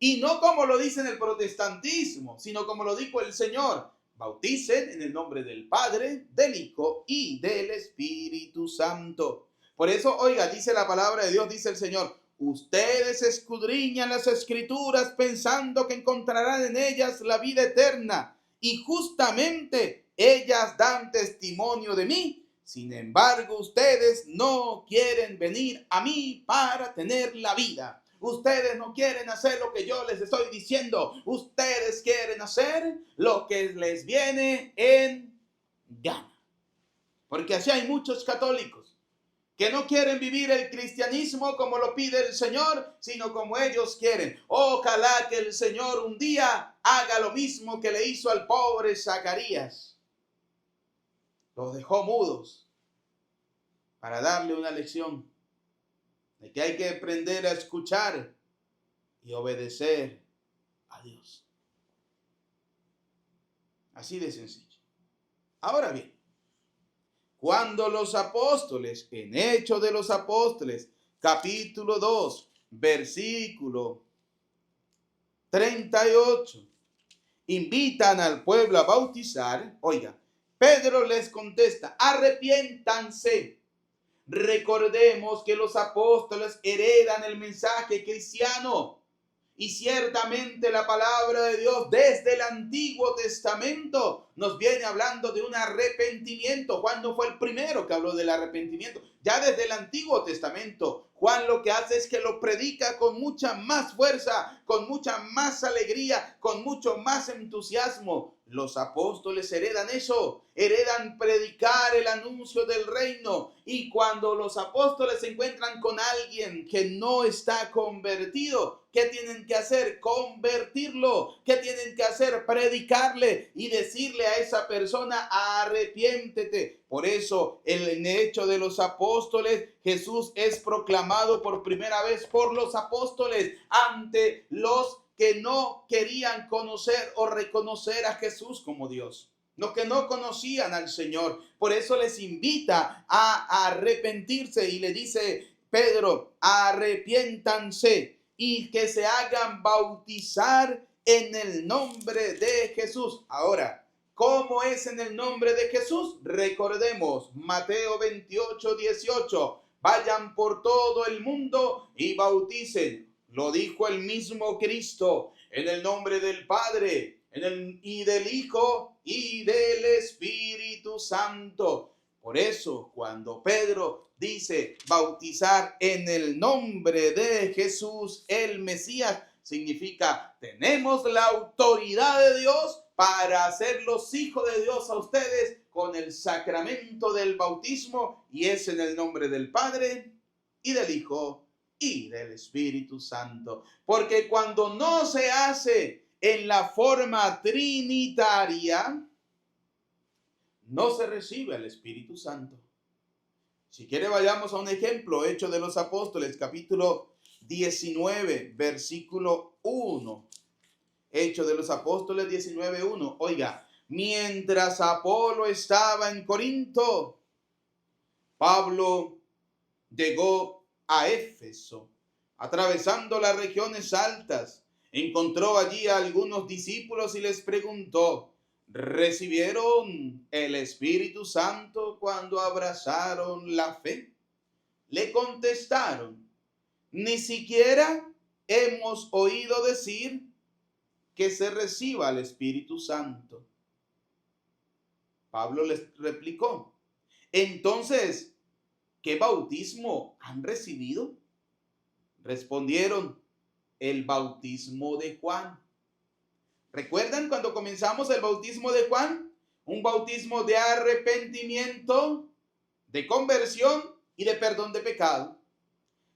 Y no como lo dice en el protestantismo, sino como lo dijo el Señor. Bauticen en el nombre del Padre, del Hijo y del Espíritu Santo. Por eso, oiga, dice la palabra de Dios, dice el Señor, ustedes escudriñan las Escrituras pensando que encontrarán en ellas la vida eterna. Y justamente ellas dan testimonio de mí. Sin embargo, ustedes no quieren venir a mí para tener la vida. Ustedes no quieren hacer lo que yo les estoy diciendo. Ustedes quieren hacer lo que les viene en gana. Porque así hay muchos católicos que no quieren vivir el cristianismo como lo pide el Señor, sino como ellos quieren. Ojalá que el Señor un día haga lo mismo que le hizo al pobre Zacarías. Los dejó mudos para darle una lección de que hay que aprender a escuchar y obedecer a Dios. Así de sencillo. Ahora bien, cuando los apóstoles, en Hechos de los Apóstoles, capítulo 2, versículo 38, invitan al pueblo a bautizar, oiga, Pedro les contesta, arrepiéntanse. Recordemos que los apóstoles heredan el mensaje cristiano y ciertamente la palabra de Dios desde el Antiguo Testamento nos viene hablando de un arrepentimiento. Juan no fue el primero que habló del arrepentimiento. Ya desde el Antiguo Testamento, Juan lo que hace es que lo predica con mucha más fuerza, con mucha más alegría, con mucho más entusiasmo. Los apóstoles heredan eso, heredan predicar el anuncio del reino. Y cuando los apóstoles se encuentran con alguien que no está convertido, ¿qué tienen que hacer? Convertirlo. ¿Qué tienen que hacer? Predicarle y decirle a esa persona, arrepiéntete. Por eso, en el Hecho de los Apóstoles, Jesús es proclamado por primera vez por los apóstoles ante los que no querían conocer o reconocer a Jesús como Dios. Los que no conocían al Señor. Por eso les invita a arrepentirse y le dice Pedro, arrepiéntanse y que se hagan bautizar en el nombre de Jesús. Ahora, ¿cómo es en el nombre de Jesús? Recordemos Mateo 28:18. Vayan por todo el mundo y bauticen. Lo dijo el mismo Cristo, en el nombre del Padre, y del Hijo y del Espíritu Santo. Por eso, cuando Pedro dice bautizar en el nombre de Jesús, el Mesías, significa tenemos la autoridad de Dios para hacer los hijos de Dios a ustedes con el sacramento del bautismo, y es en el nombre del Padre y del Hijo y del Espíritu Santo. Porque cuando no se hace en la forma trinitaria, no se recibe el Espíritu Santo. Si quiere, vayamos a un ejemplo, Hechos de los Apóstoles, capítulo 19, versículo 1. Hechos de los Apóstoles 19:1. Oiga, mientras Apolo estaba en Corinto, Pablo llegó a Éfeso atravesando las regiones altas, encontró allí a algunos discípulos y les preguntó: ¿recibieron el Espíritu Santo cuando abrazaron la fe? Le contestaron: ni siquiera hemos oído decir que se reciba el Espíritu Santo. Pablo les replicó: entonces, ¿qué bautismo han recibido? Respondieron: el bautismo de Juan. ¿Recuerdan cuando comenzamos el bautismo de Juan? Un bautismo de arrepentimiento, de conversión y de perdón de pecado.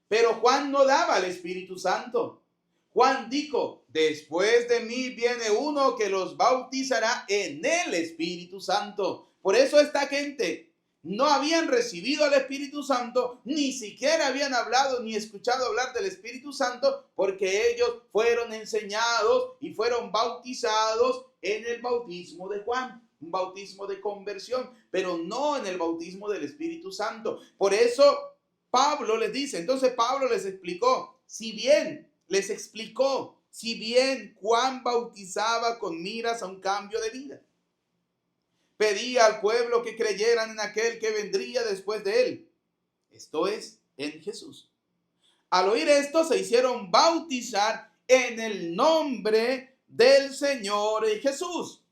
Pero Juan no daba el Espíritu Santo. Juan dijo: después de mí viene uno que los bautizará en el Espíritu Santo. Por eso esta gente no habían recibido el Espíritu Santo, ni siquiera habían hablado ni escuchado hablar del Espíritu Santo, porque ellos fueron enseñados y fueron bautizados en el bautismo de Juan, un bautismo de conversión, pero no en el bautismo del Espíritu Santo. Por eso Pablo les dice, entonces Pablo les explicó, si bien Juan bautizaba con miras a un cambio de vida, pedía al pueblo que creyeran en aquel que vendría después de él, esto es, en Jesús. Al oír esto, se hicieron bautizar en el nombre del Señor Jesús.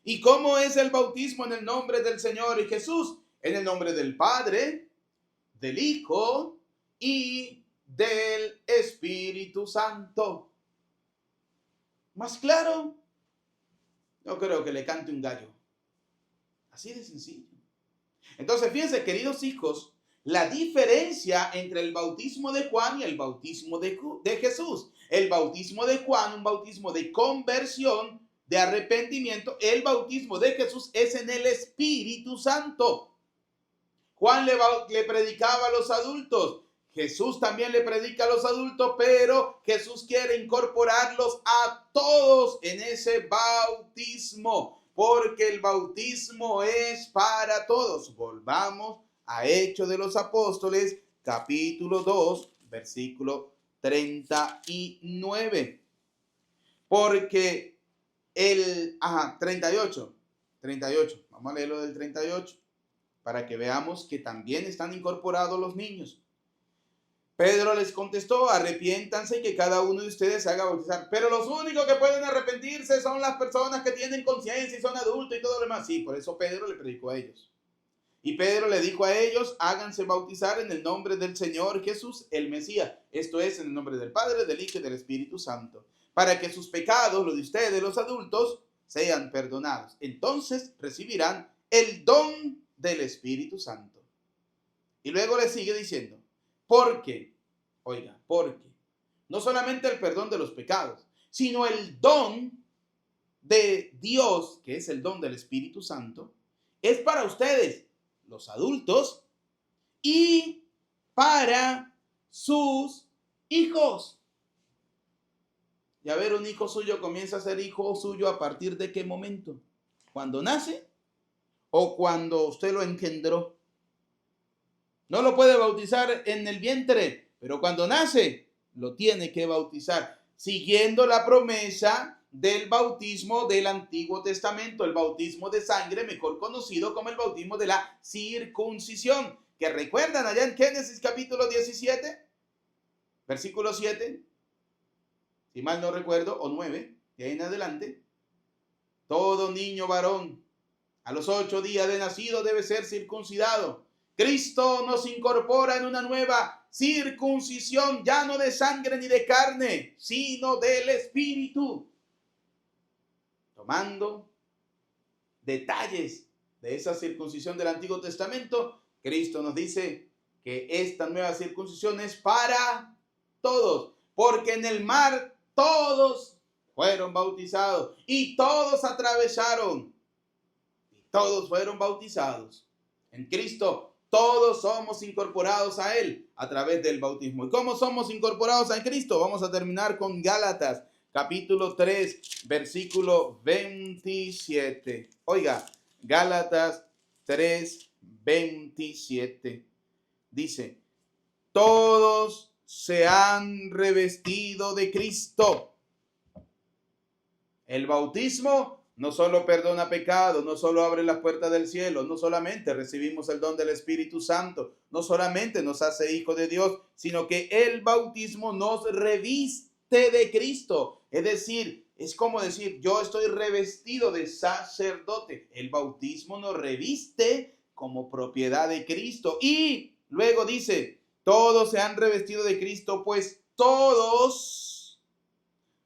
¿Y cómo es el bautismo en el nombre del Señor Jesús? En el nombre del Padre, del Hijo y del Espíritu Santo. ¿Más claro? Yo creo que le cante un gallo. Así de sencillo. Entonces, fíjense, queridos hijos, la diferencia entre el bautismo de Juan y el bautismo de Jesús. El bautismo de Juan, un bautismo de conversión, de arrepentimiento. El bautismo de Jesús es en el Espíritu Santo. Juan le predicaba a los adultos. Jesús también le predica a los adultos, pero Jesús quiere incorporarlos a todos en ese bautismo, porque el bautismo es para todos. Volvamos a Hechos de los Apóstoles, capítulo 2, versículo 39. Porque 38, vamos a leerlo del 38, para que veamos que también están incorporados los niños. Pedro les contestó: arrepiéntanse y que cada uno de ustedes se haga bautizar. Pero los únicos que pueden arrepentirse son las personas que tienen conciencia y son adultos y todo lo demás. Sí, por eso Pedro le predicó a ellos. Y Pedro le dijo a ellos: háganse bautizar en el nombre del Señor Jesús, el Mesías. Esto es, en el nombre del Padre, del Hijo y del Espíritu Santo, para que sus pecados, los de ustedes, los adultos, sean perdonados. Entonces recibirán el don del Espíritu Santo. Y luego le sigue diciendo: porque no solamente el perdón de los pecados, sino el don de Dios, que es el don del Espíritu Santo, es para ustedes, los adultos, y para sus hijos. Y a ver, un hijo suyo comienza a ser hijo suyo ¿a partir de qué momento? ¿Cuando nace o cuando usted lo engendró? No lo puede bautizar en el vientre, pero cuando nace lo tiene que bautizar, siguiendo la promesa del bautismo del Antiguo Testamento, el bautismo de sangre, mejor conocido como el bautismo de la circuncisión, que recuerdan allá en Génesis capítulo 17, versículo 7, si mal no recuerdo, o 9, de ahí en adelante: todo niño varón a los 8 días de nacido debe ser circuncidado. Cristo nos incorpora en una nueva circuncisión, ya no de sangre ni de carne, sino del Espíritu. Tomando detalles de esa circuncisión del Antiguo Testamento, Cristo nos dice que esta nueva circuncisión es para todos, porque en el mar todos fueron bautizados y todos atravesaron y todos fueron bautizados. En Cristo todos somos incorporados a Él a través del bautismo. ¿Y cómo somos incorporados a Cristo? Vamos a terminar con Gálatas, capítulo 3, versículo 27. Oiga, Gálatas 3, 27. Dice: todos se han revestido de Cristo. El bautismo no solo perdona pecados, no solo abre las puertas del cielo, no solamente recibimos el don del Espíritu Santo, no solamente nos hace hijos de Dios, sino que el bautismo nos reviste de Cristo. Es decir, es como decir, yo estoy revestido de sacerdote. El bautismo nos reviste como propiedad de Cristo. Y luego dice, todos se han revestido de Cristo, pues todos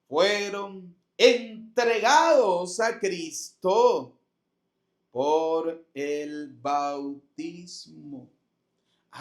fueron entregados a Cristo por el bautismo.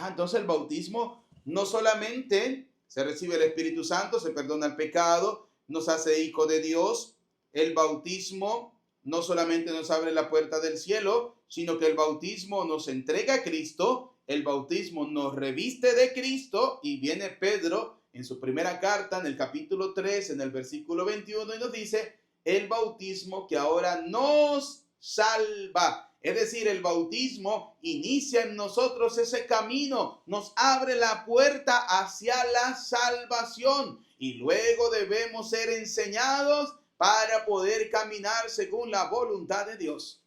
Entonces el bautismo no solamente se recibe el Espíritu Santo, se perdona el pecado, nos hace hijos de Dios. El bautismo no solamente nos abre la puerta del cielo, sino que el bautismo nos entrega a Cristo, el bautismo nos reviste de Cristo, y viene Pedro en su primera carta, en el capítulo 3, en el versículo 21, y nos dice, el bautismo que ahora nos salva. Es decir, el bautismo inicia en nosotros ese camino, nos abre la puerta hacia la salvación, y luego debemos ser enseñados para poder caminar según la voluntad de Dios.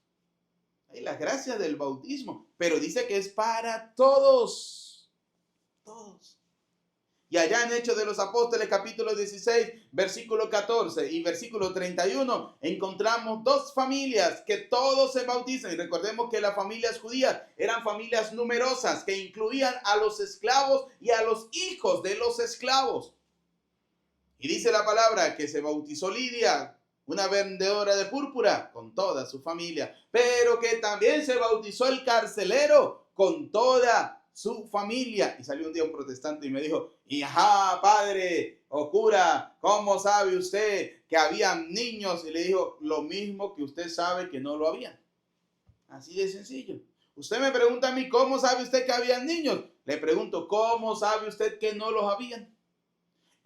Hay la gracia del bautismo, pero dice que es para todos, todos. Y allá en Hechos de los Apóstoles, capítulo 16, versículo 14 y versículo 31, encontramos dos familias que todos se bautizan. Y recordemos que las familias judías eran familias numerosas que incluían a los esclavos y a los hijos de los esclavos. Y dice la palabra que se bautizó Lidia, una vendedora de púrpura, con toda su familia, pero que también se bautizó el carcelero con toda su familia. Y salió un día un protestante y me dijo, padre o cura, ¿cómo sabe usted que habían niños? Y le dijo, lo mismo que usted sabe que no lo habían. Así de sencillo. Usted me pregunta a mí, ¿cómo sabe usted que habían niños? Le pregunto, ¿cómo sabe usted que no los habían?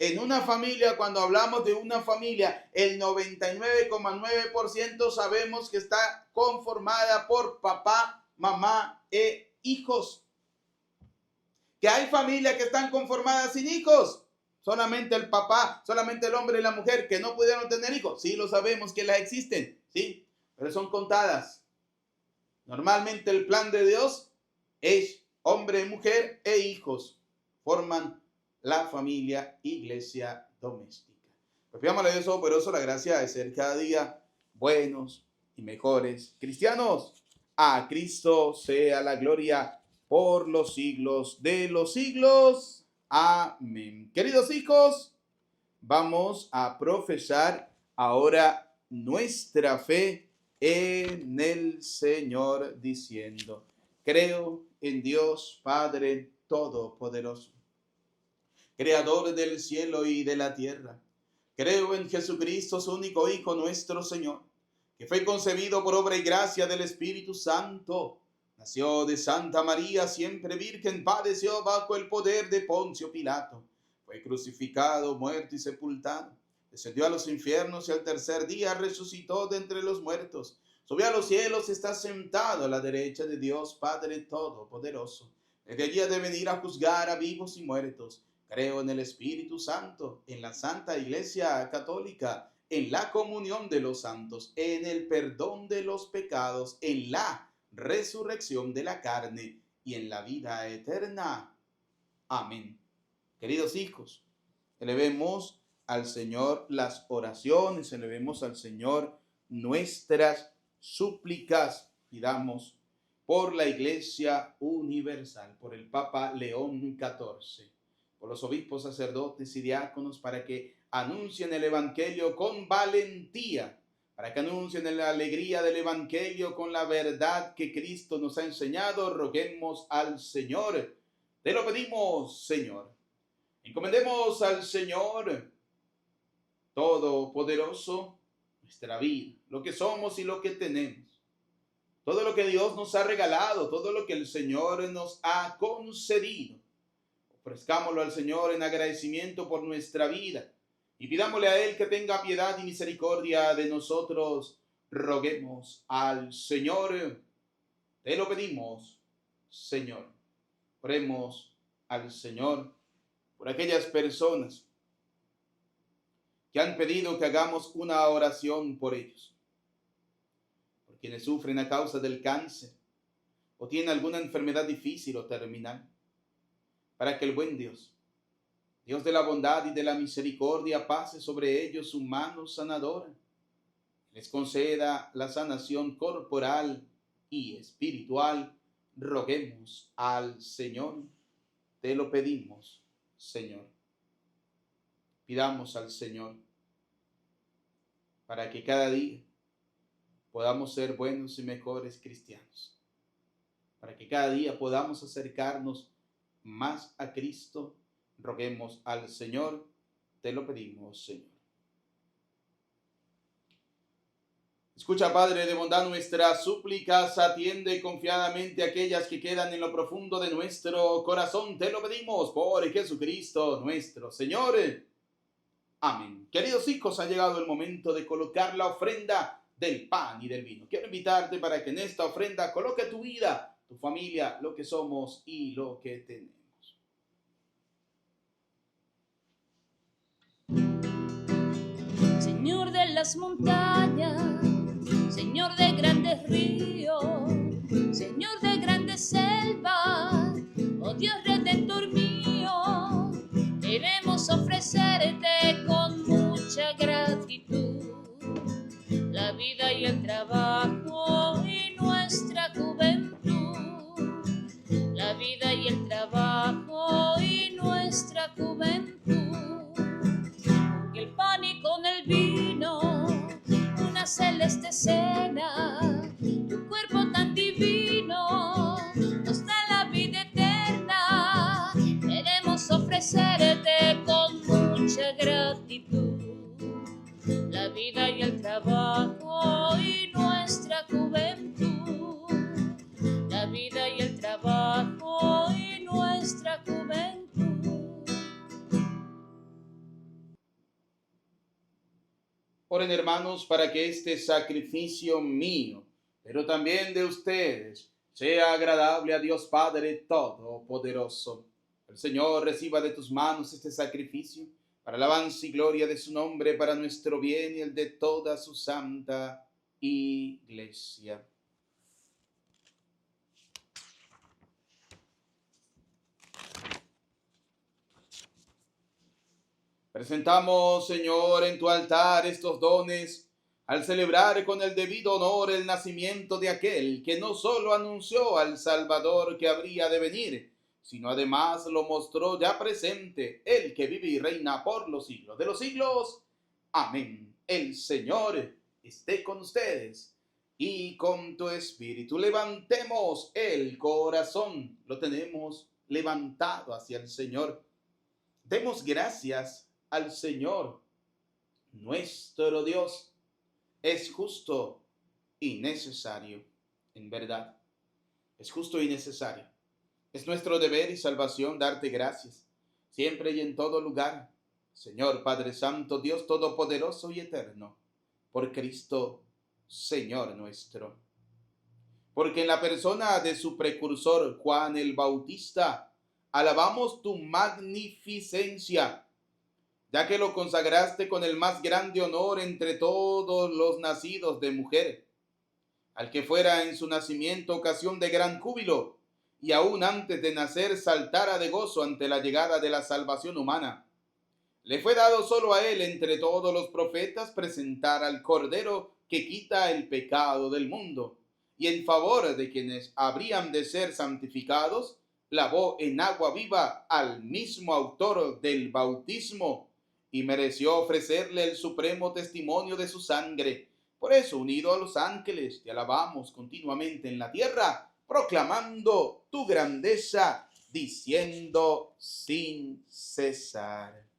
En una familia, cuando hablamos de una familia, el 99,9% sabemos que está conformada por papá, mamá e hijos. Que hay familias que están conformadas sin hijos. Solamente el papá, solamente el hombre y la mujer que no pudieron tener hijos. Sí, lo sabemos que las existen, sí, pero son contadas. Normalmente el plan de Dios es hombre, mujer e hijos. Forman la familia, iglesia doméstica. Pues pidámosle a Dios Todopoderoso la gracia de ser cada día buenos y mejores cristianos. A Cristo sea la gloria por los siglos de los siglos. Amén. Queridos hijos, vamos a profesar ahora nuestra fe en el Señor diciendo, creo en Dios Padre Todopoderoso, Creador del cielo y de la tierra. Creo en Jesucristo, su único Hijo, nuestro Señor, que fue concebido por obra y gracia del Espíritu Santo. Nació de Santa María, siempre virgen, padeció bajo el poder de Poncio Pilato. Fue crucificado, muerto y sepultado. Descendió a los infiernos y al tercer día resucitó de entre los muertos. Subió a los cielos y está sentado a la derecha de Dios Padre Todopoderoso. Desde allí ha de venir a juzgar a vivos y muertos. Creo en el Espíritu Santo, en la Santa Iglesia Católica, en la comunión de los santos, en el perdón de los pecados, en la resurrección de la carne y en la vida eterna. Amén. Queridos hijos, elevemos al Señor las oraciones, elevemos al Señor nuestras súplicas. Pidamos por la Iglesia Universal, por el Papa León XIV, por los obispos, sacerdotes y diáconos, para que anuncien el Evangelio con valentía, para que anuncien la alegría del Evangelio con la verdad que Cristo nos ha enseñado. Roguemos al Señor. Te lo pedimos, Señor. Encomendemos al Señor Todopoderoso nuestra vida, lo que somos y lo que tenemos, todo lo que Dios nos ha regalado, todo lo que el Señor nos ha concedido. Ofrezcámoslo al Señor en agradecimiento por nuestra vida y pidámosle a Él que tenga piedad y misericordia de nosotros. Roguemos al Señor. Te lo pedimos, Señor. Oremos al Señor. por aquellas personas que han pedido que hagamos una oración por ellos, por quienes sufren a causa del cáncer o tienen alguna enfermedad difícil o terminal, para que el buen Dios, Dios de la bondad y de la misericordia, pase sobre ellos su mano sanadora, les conceda la sanación corporal y espiritual. Roguemos al Señor. Te lo pedimos, Señor. Pidamos al Señor para que cada día podamos ser buenos y mejores cristianos, para que cada día podamos acercarnos más a Cristo. Roguemos al Señor. Te lo pedimos, Señor. Escucha, Padre de bondad, nuestras súplicas, atiende confiadamente aquellas que quedan en lo profundo de nuestro corazón. Te lo pedimos por Jesucristo nuestro Señor. Amén. Queridos hijos, ha llegado el momento de colocar la ofrenda del pan y del vino. Quiero invitarte para que en esta ofrenda coloque tu vida, tu familia, lo que somos y lo que tenemos. Señor de las montañas, Señor de grandes ríos, Señor de grandes selvas, oh Dios redentor mío, queremos ofrecerte con mucha gratitud la vida y el trabajo y nuestra juventud, la vida y el trabajo y nuestra juventud. El pan y con el vino, una celeste cena, tu cuerpo tan divino nos da la vida eterna. Queremos ofrecerte con mucha gratitud la vida y el trabajo y nuestra juventud, la vida y el trabajo y nuestra juventud. Oren, hermanos, para que este sacrificio mío, pero también de ustedes, sea agradable a Dios Padre Todopoderoso. El Señor reciba de tus manos este sacrificio para alabanza y gloria de su nombre, para nuestro bien y el de toda su santa Iglesia. Presentamos, Señor, en tu altar estos dones al celebrar con el debido honor el nacimiento de aquel que no solo anunció al Salvador que habría de venir, sino además lo mostró ya presente, el que vive y reina por los siglos de los siglos. Amén. El Señor esté con ustedes y con tu espíritu. Levantemos el corazón. Lo tenemos levantado hacia el Señor. Demos gracias al Señor. Nuestro Dios es justo y necesario. En verdad, es justo y necesario. Es nuestro deber y salvación darte gracias, siempre y en todo lugar, Señor Padre Santo, Dios Todopoderoso y Eterno, por Cristo, Señor nuestro. Porque en la persona de su precursor, Juan el Bautista, alabamos tu magnificencia, ya que lo consagraste con el más grande honor entre todos los nacidos de mujer, al que fuera en su nacimiento ocasión de gran júbilo, y aún antes de nacer saltara de gozo ante la llegada de la salvación humana. Le fue dado solo a él entre todos los profetas presentar al Cordero que quita el pecado del mundo, y en favor de quienes habrían de ser santificados, lavó en agua viva al mismo autor del bautismo, y mereció ofrecerle el supremo testimonio de su sangre. Por eso, unido a los ángeles, te alabamos continuamente en la tierra, proclamando tu grandeza, diciendo sin cesar.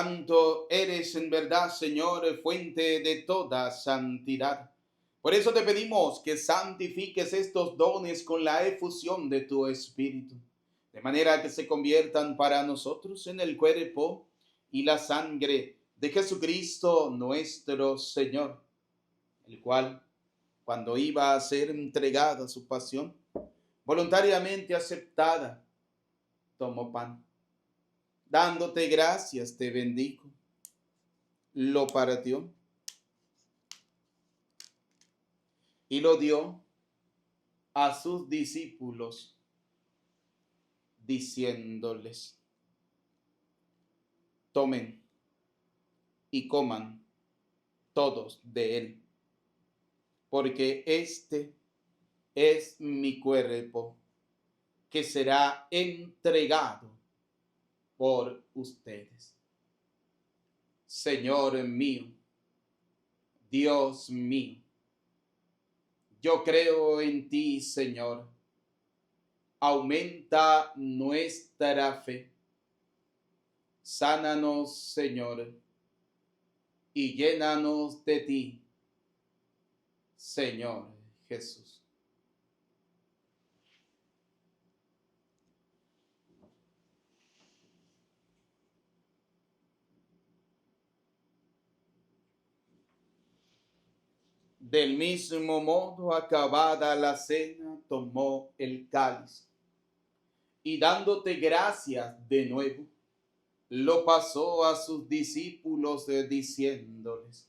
tanto, eres en verdad, Señor, fuente de toda santidad. Por eso te pedimos que santifiques estos dones con la efusión de tu Espíritu, de manera que se conviertan para nosotros en el cuerpo y la sangre de Jesucristo nuestro Señor, el cual, cuando iba a ser entregada su pasión, voluntariamente aceptada, tomó pan. Dándote gracias, te bendijo, lo partió y lo dio a sus discípulos, diciéndoles: tomen y coman todos de él, porque este es mi cuerpo, que será entregado por ustedes. Señor mío, Dios mío, yo creo en ti, Señor. Aumenta nuestra fe. Sánanos, Señor, y llénanos de ti, Señor Jesús. Del mismo modo, acabada la cena, tomó el cáliz y dándote gracias de nuevo, lo pasó a sus discípulos diciéndoles: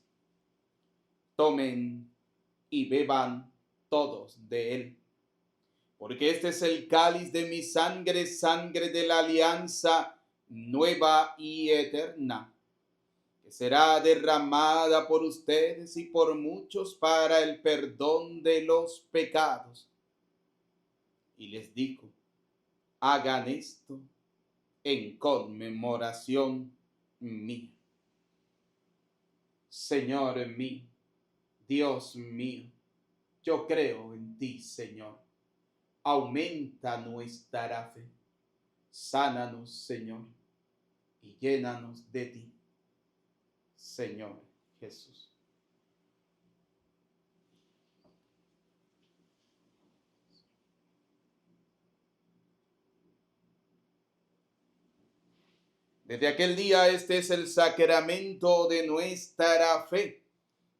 tomen y beban todos de él, porque este es el cáliz de mi sangre, sangre de la alianza nueva y eterna, que será derramada por ustedes y por muchos para el perdón de los pecados. Y les dijo: hagan esto en conmemoración mía. Señor mío, Dios mío, yo creo en ti, Señor. Aumenta nuestra fe. Sánanos, Señor, y llénanos de ti, Señor Jesús. Desde aquel día este es el sacramento de nuestra fe.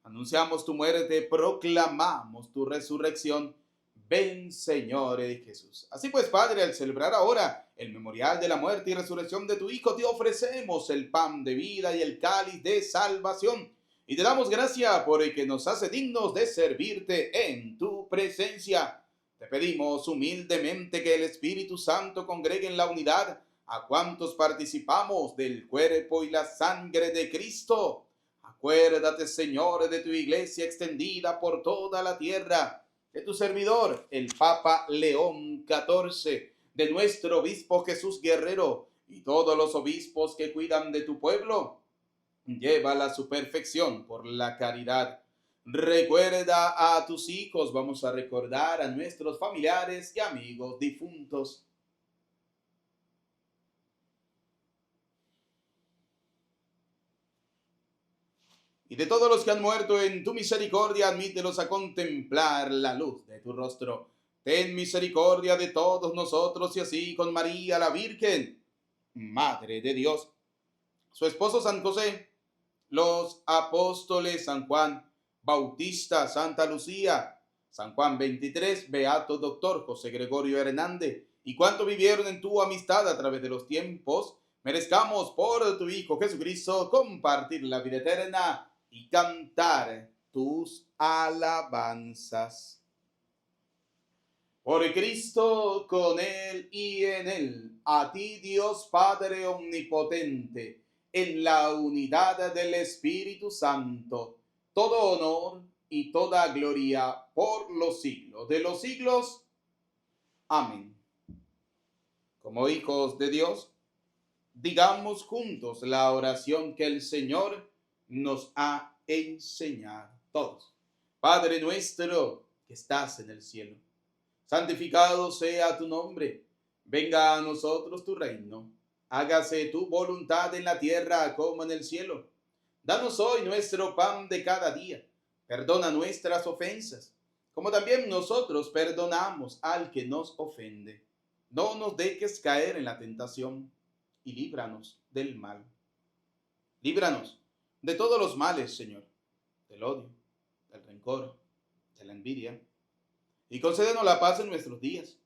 Anunciamos tu muerte, proclamamos tu resurrección. Ven, Señor Jesús. Así pues, Padre, al celebrar ahora el memorial de la muerte y resurrección de tu Hijo, te ofrecemos el pan de vida y el cáliz de salvación. Y te damos gracias por el que nos hace dignos de servirte en tu presencia. Te pedimos humildemente que el Espíritu Santo congregue en la unidad a cuantos participamos del cuerpo y la sangre de Cristo. Acuérdate, Señor, de tu iglesia extendida por toda la tierra, de tu servidor, el Papa León XIV, de nuestro obispo Jesús Guerrero y todos los obispos que cuidan de tu pueblo. Llévala a su perfección por la caridad. Recuerda a tus hijos, vamos a recordar a nuestros familiares y amigos difuntos. Y de todos los que han muerto en tu misericordia, admítelos a contemplar la luz de tu rostro. Ten misericordia de todos nosotros y así con María la Virgen, Madre de Dios, su esposo San José, los apóstoles San Juan Bautista, Santa Lucía, San Juan 23, Beato Doctor José Gregorio Hernández, y cuanto vivieron en tu amistad a través de los tiempos, merezcamos por tu Hijo Jesucristo compartir la vida eterna y cantar tus alabanzas. Por Cristo, con Él y en Él, a ti Dios Padre Omnipotente, en la unidad del Espíritu Santo, todo honor y toda gloria por los siglos de los siglos. Amén. Como hijos de Dios, digamos juntos la oración que el Señor nos ha enseñado. Todos. Padre nuestro que estás en el cielo, santificado sea tu nombre. Venga a nosotros tu reino. Hágase tu voluntad en la tierra como en el cielo. Danos hoy nuestro pan de cada día. Perdona nuestras ofensas, como también nosotros perdonamos al que nos ofende. No nos dejes caer en la tentación y líbranos del mal. Líbranos de todos los males, Señor, del odio, del rencor, de la envidia, y concédenos la paz en nuestros días,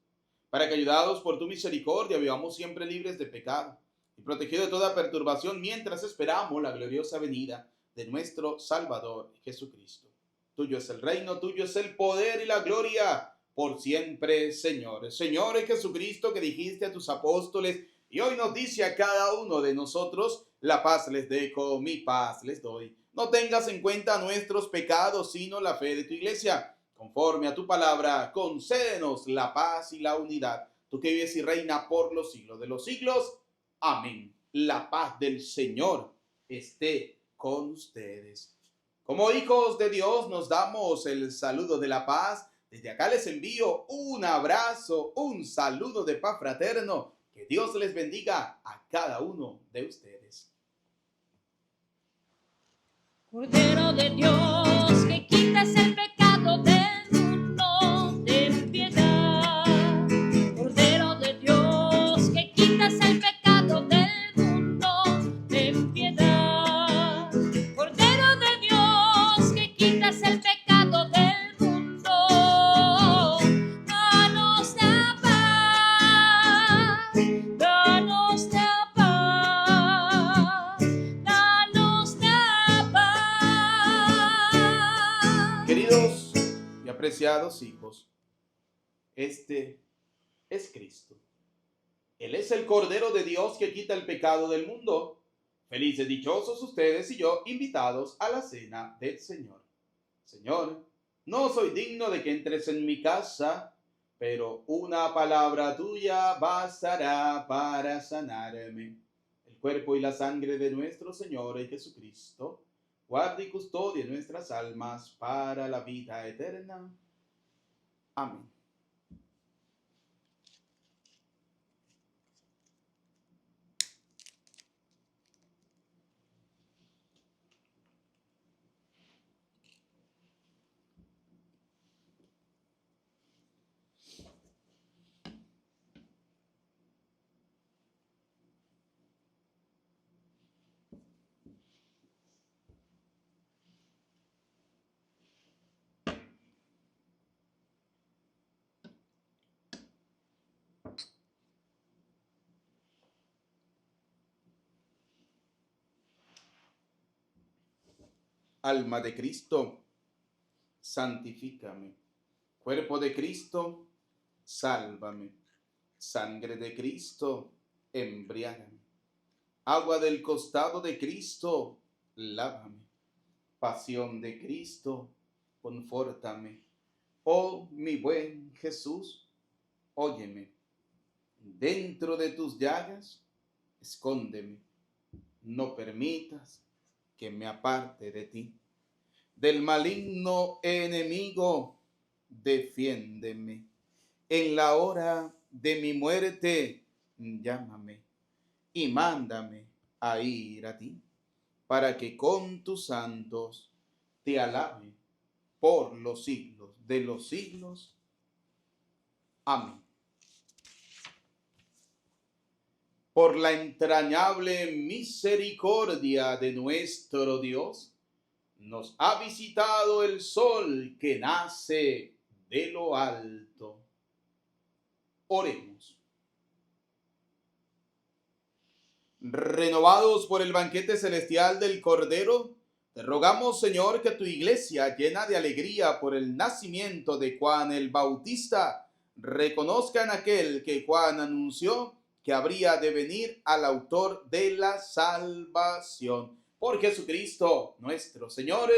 para que, ayudados por tu misericordia, vivamos siempre libres de pecado y protegidos de toda perturbación mientras esperamos la gloriosa venida de nuestro Salvador Jesucristo. Tuyo es el reino, tuyo es el poder y la gloria por siempre, Señor. Señor Jesucristo, que dijiste a tus apóstoles y hoy nos dice a cada uno de nosotros: la paz les dejo, mi paz les doy. No tengas en cuenta nuestros pecados, sino la fe de tu iglesia. Conforme a tu palabra, concédenos la paz y la unidad. Tú que vives y reina por los siglos de los siglos. Amén. La paz del Señor esté con ustedes. Como hijos de Dios nos damos el saludo de la paz. Desde acá les envío un abrazo, un saludo de paz fraterno. Que Dios les bendiga a cada uno de ustedes. Cordero de Dios, que quitas el pecado del mundo, ten piedad. Cordero de Dios, que quitas el pecado del mundo, ten piedad. Cordero de Dios, que quitas el pecado del mundo, danos la paz, danos la paz, danos la paz. Queridos y apreciados hijos, este es Cristo. Él es el Cordero de Dios que quita el pecado del mundo. Felices, dichosos ustedes y yo, invitados a la cena del Señor. Señor, no soy digno de que entres en mi casa, pero una palabra tuya bastará para sanarme. El cuerpo y la sangre de nuestro Señor y Jesucristo guarde y custodie nuestras almas para la vida eterna. Amén. Alma de Cristo, santifícame. Cuerpo de Cristo, sálvame. Sangre de Cristo, embriágame. Agua del costado de Cristo, lávame. Pasión de Cristo, confórtame. Oh, mi buen Jesús, óyeme. Dentro de tus llagas, escóndeme. No permitas que me aparte de ti. Del maligno enemigo, defiéndeme. En la hora de mi muerte, llámame y mándame a ir a ti, para que con tus santos te alabe por los siglos de los siglos. Amén. Por la entrañable misericordia de nuestro Dios, nos ha visitado el sol que nace de lo alto. Oremos. Renovados por el banquete celestial del Cordero, te rogamos, Señor, que tu iglesia, llena de alegría por el nacimiento de Juan el Bautista, reconozca en aquel que Juan anunció que habría de venir al autor de la salvación. Por Jesucristo nuestro Señor.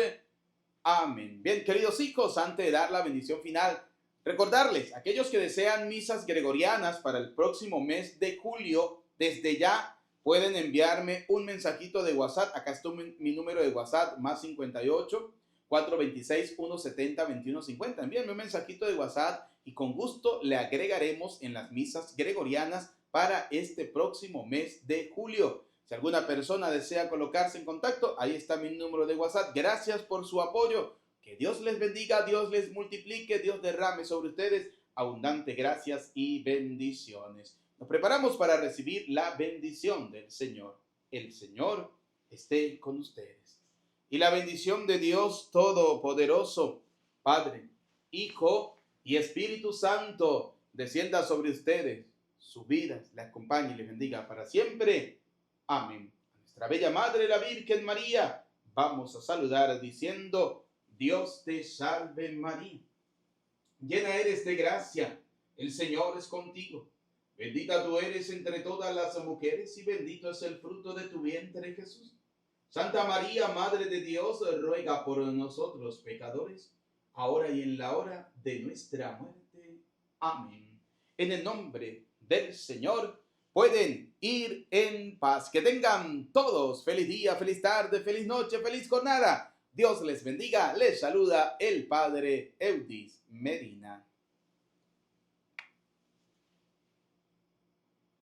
Amén. Bien, queridos hijos, antes de dar la bendición final, recordarles, aquellos que desean misas gregorianas para el próximo mes de julio, desde ya pueden enviarme un mensajito de WhatsApp. Acá está mi número de WhatsApp, más 58 426 170 2150. Envíenme un mensajito de WhatsApp y con gusto le agregaremos en las misas gregorianas para este próximo mes de julio. Si alguna persona desea colocarse en contacto, ahí está mi número de WhatsApp. Gracias por su apoyo. Que Dios les bendiga, Dios les multiplique, Dios derrame sobre ustedes abundante gracias y bendiciones. Nos preparamos para recibir la bendición del Señor. El Señor esté con ustedes. Y la bendición de Dios Todopoderoso, Padre, Hijo y Espíritu Santo, descienda sobre ustedes, sus vidas, les acompañe y les bendiga para siempre. Amén. A nuestra bella Madre, la Virgen María, vamos a saludar diciendo: Dios te salve María, llena eres de gracia, el Señor es contigo. Bendita tú eres entre todas las mujeres y bendito es el fruto de tu vientre, Jesús. Santa María, Madre de Dios, ruega por nosotros pecadores, ahora y en la hora de nuestra muerte. Amén. En el nombre del Señor, pueden ir en paz. Que tengan todos feliz día, feliz tarde, feliz noche, feliz jornada. Dios les bendiga. Les saluda el Padre Eudis Medina.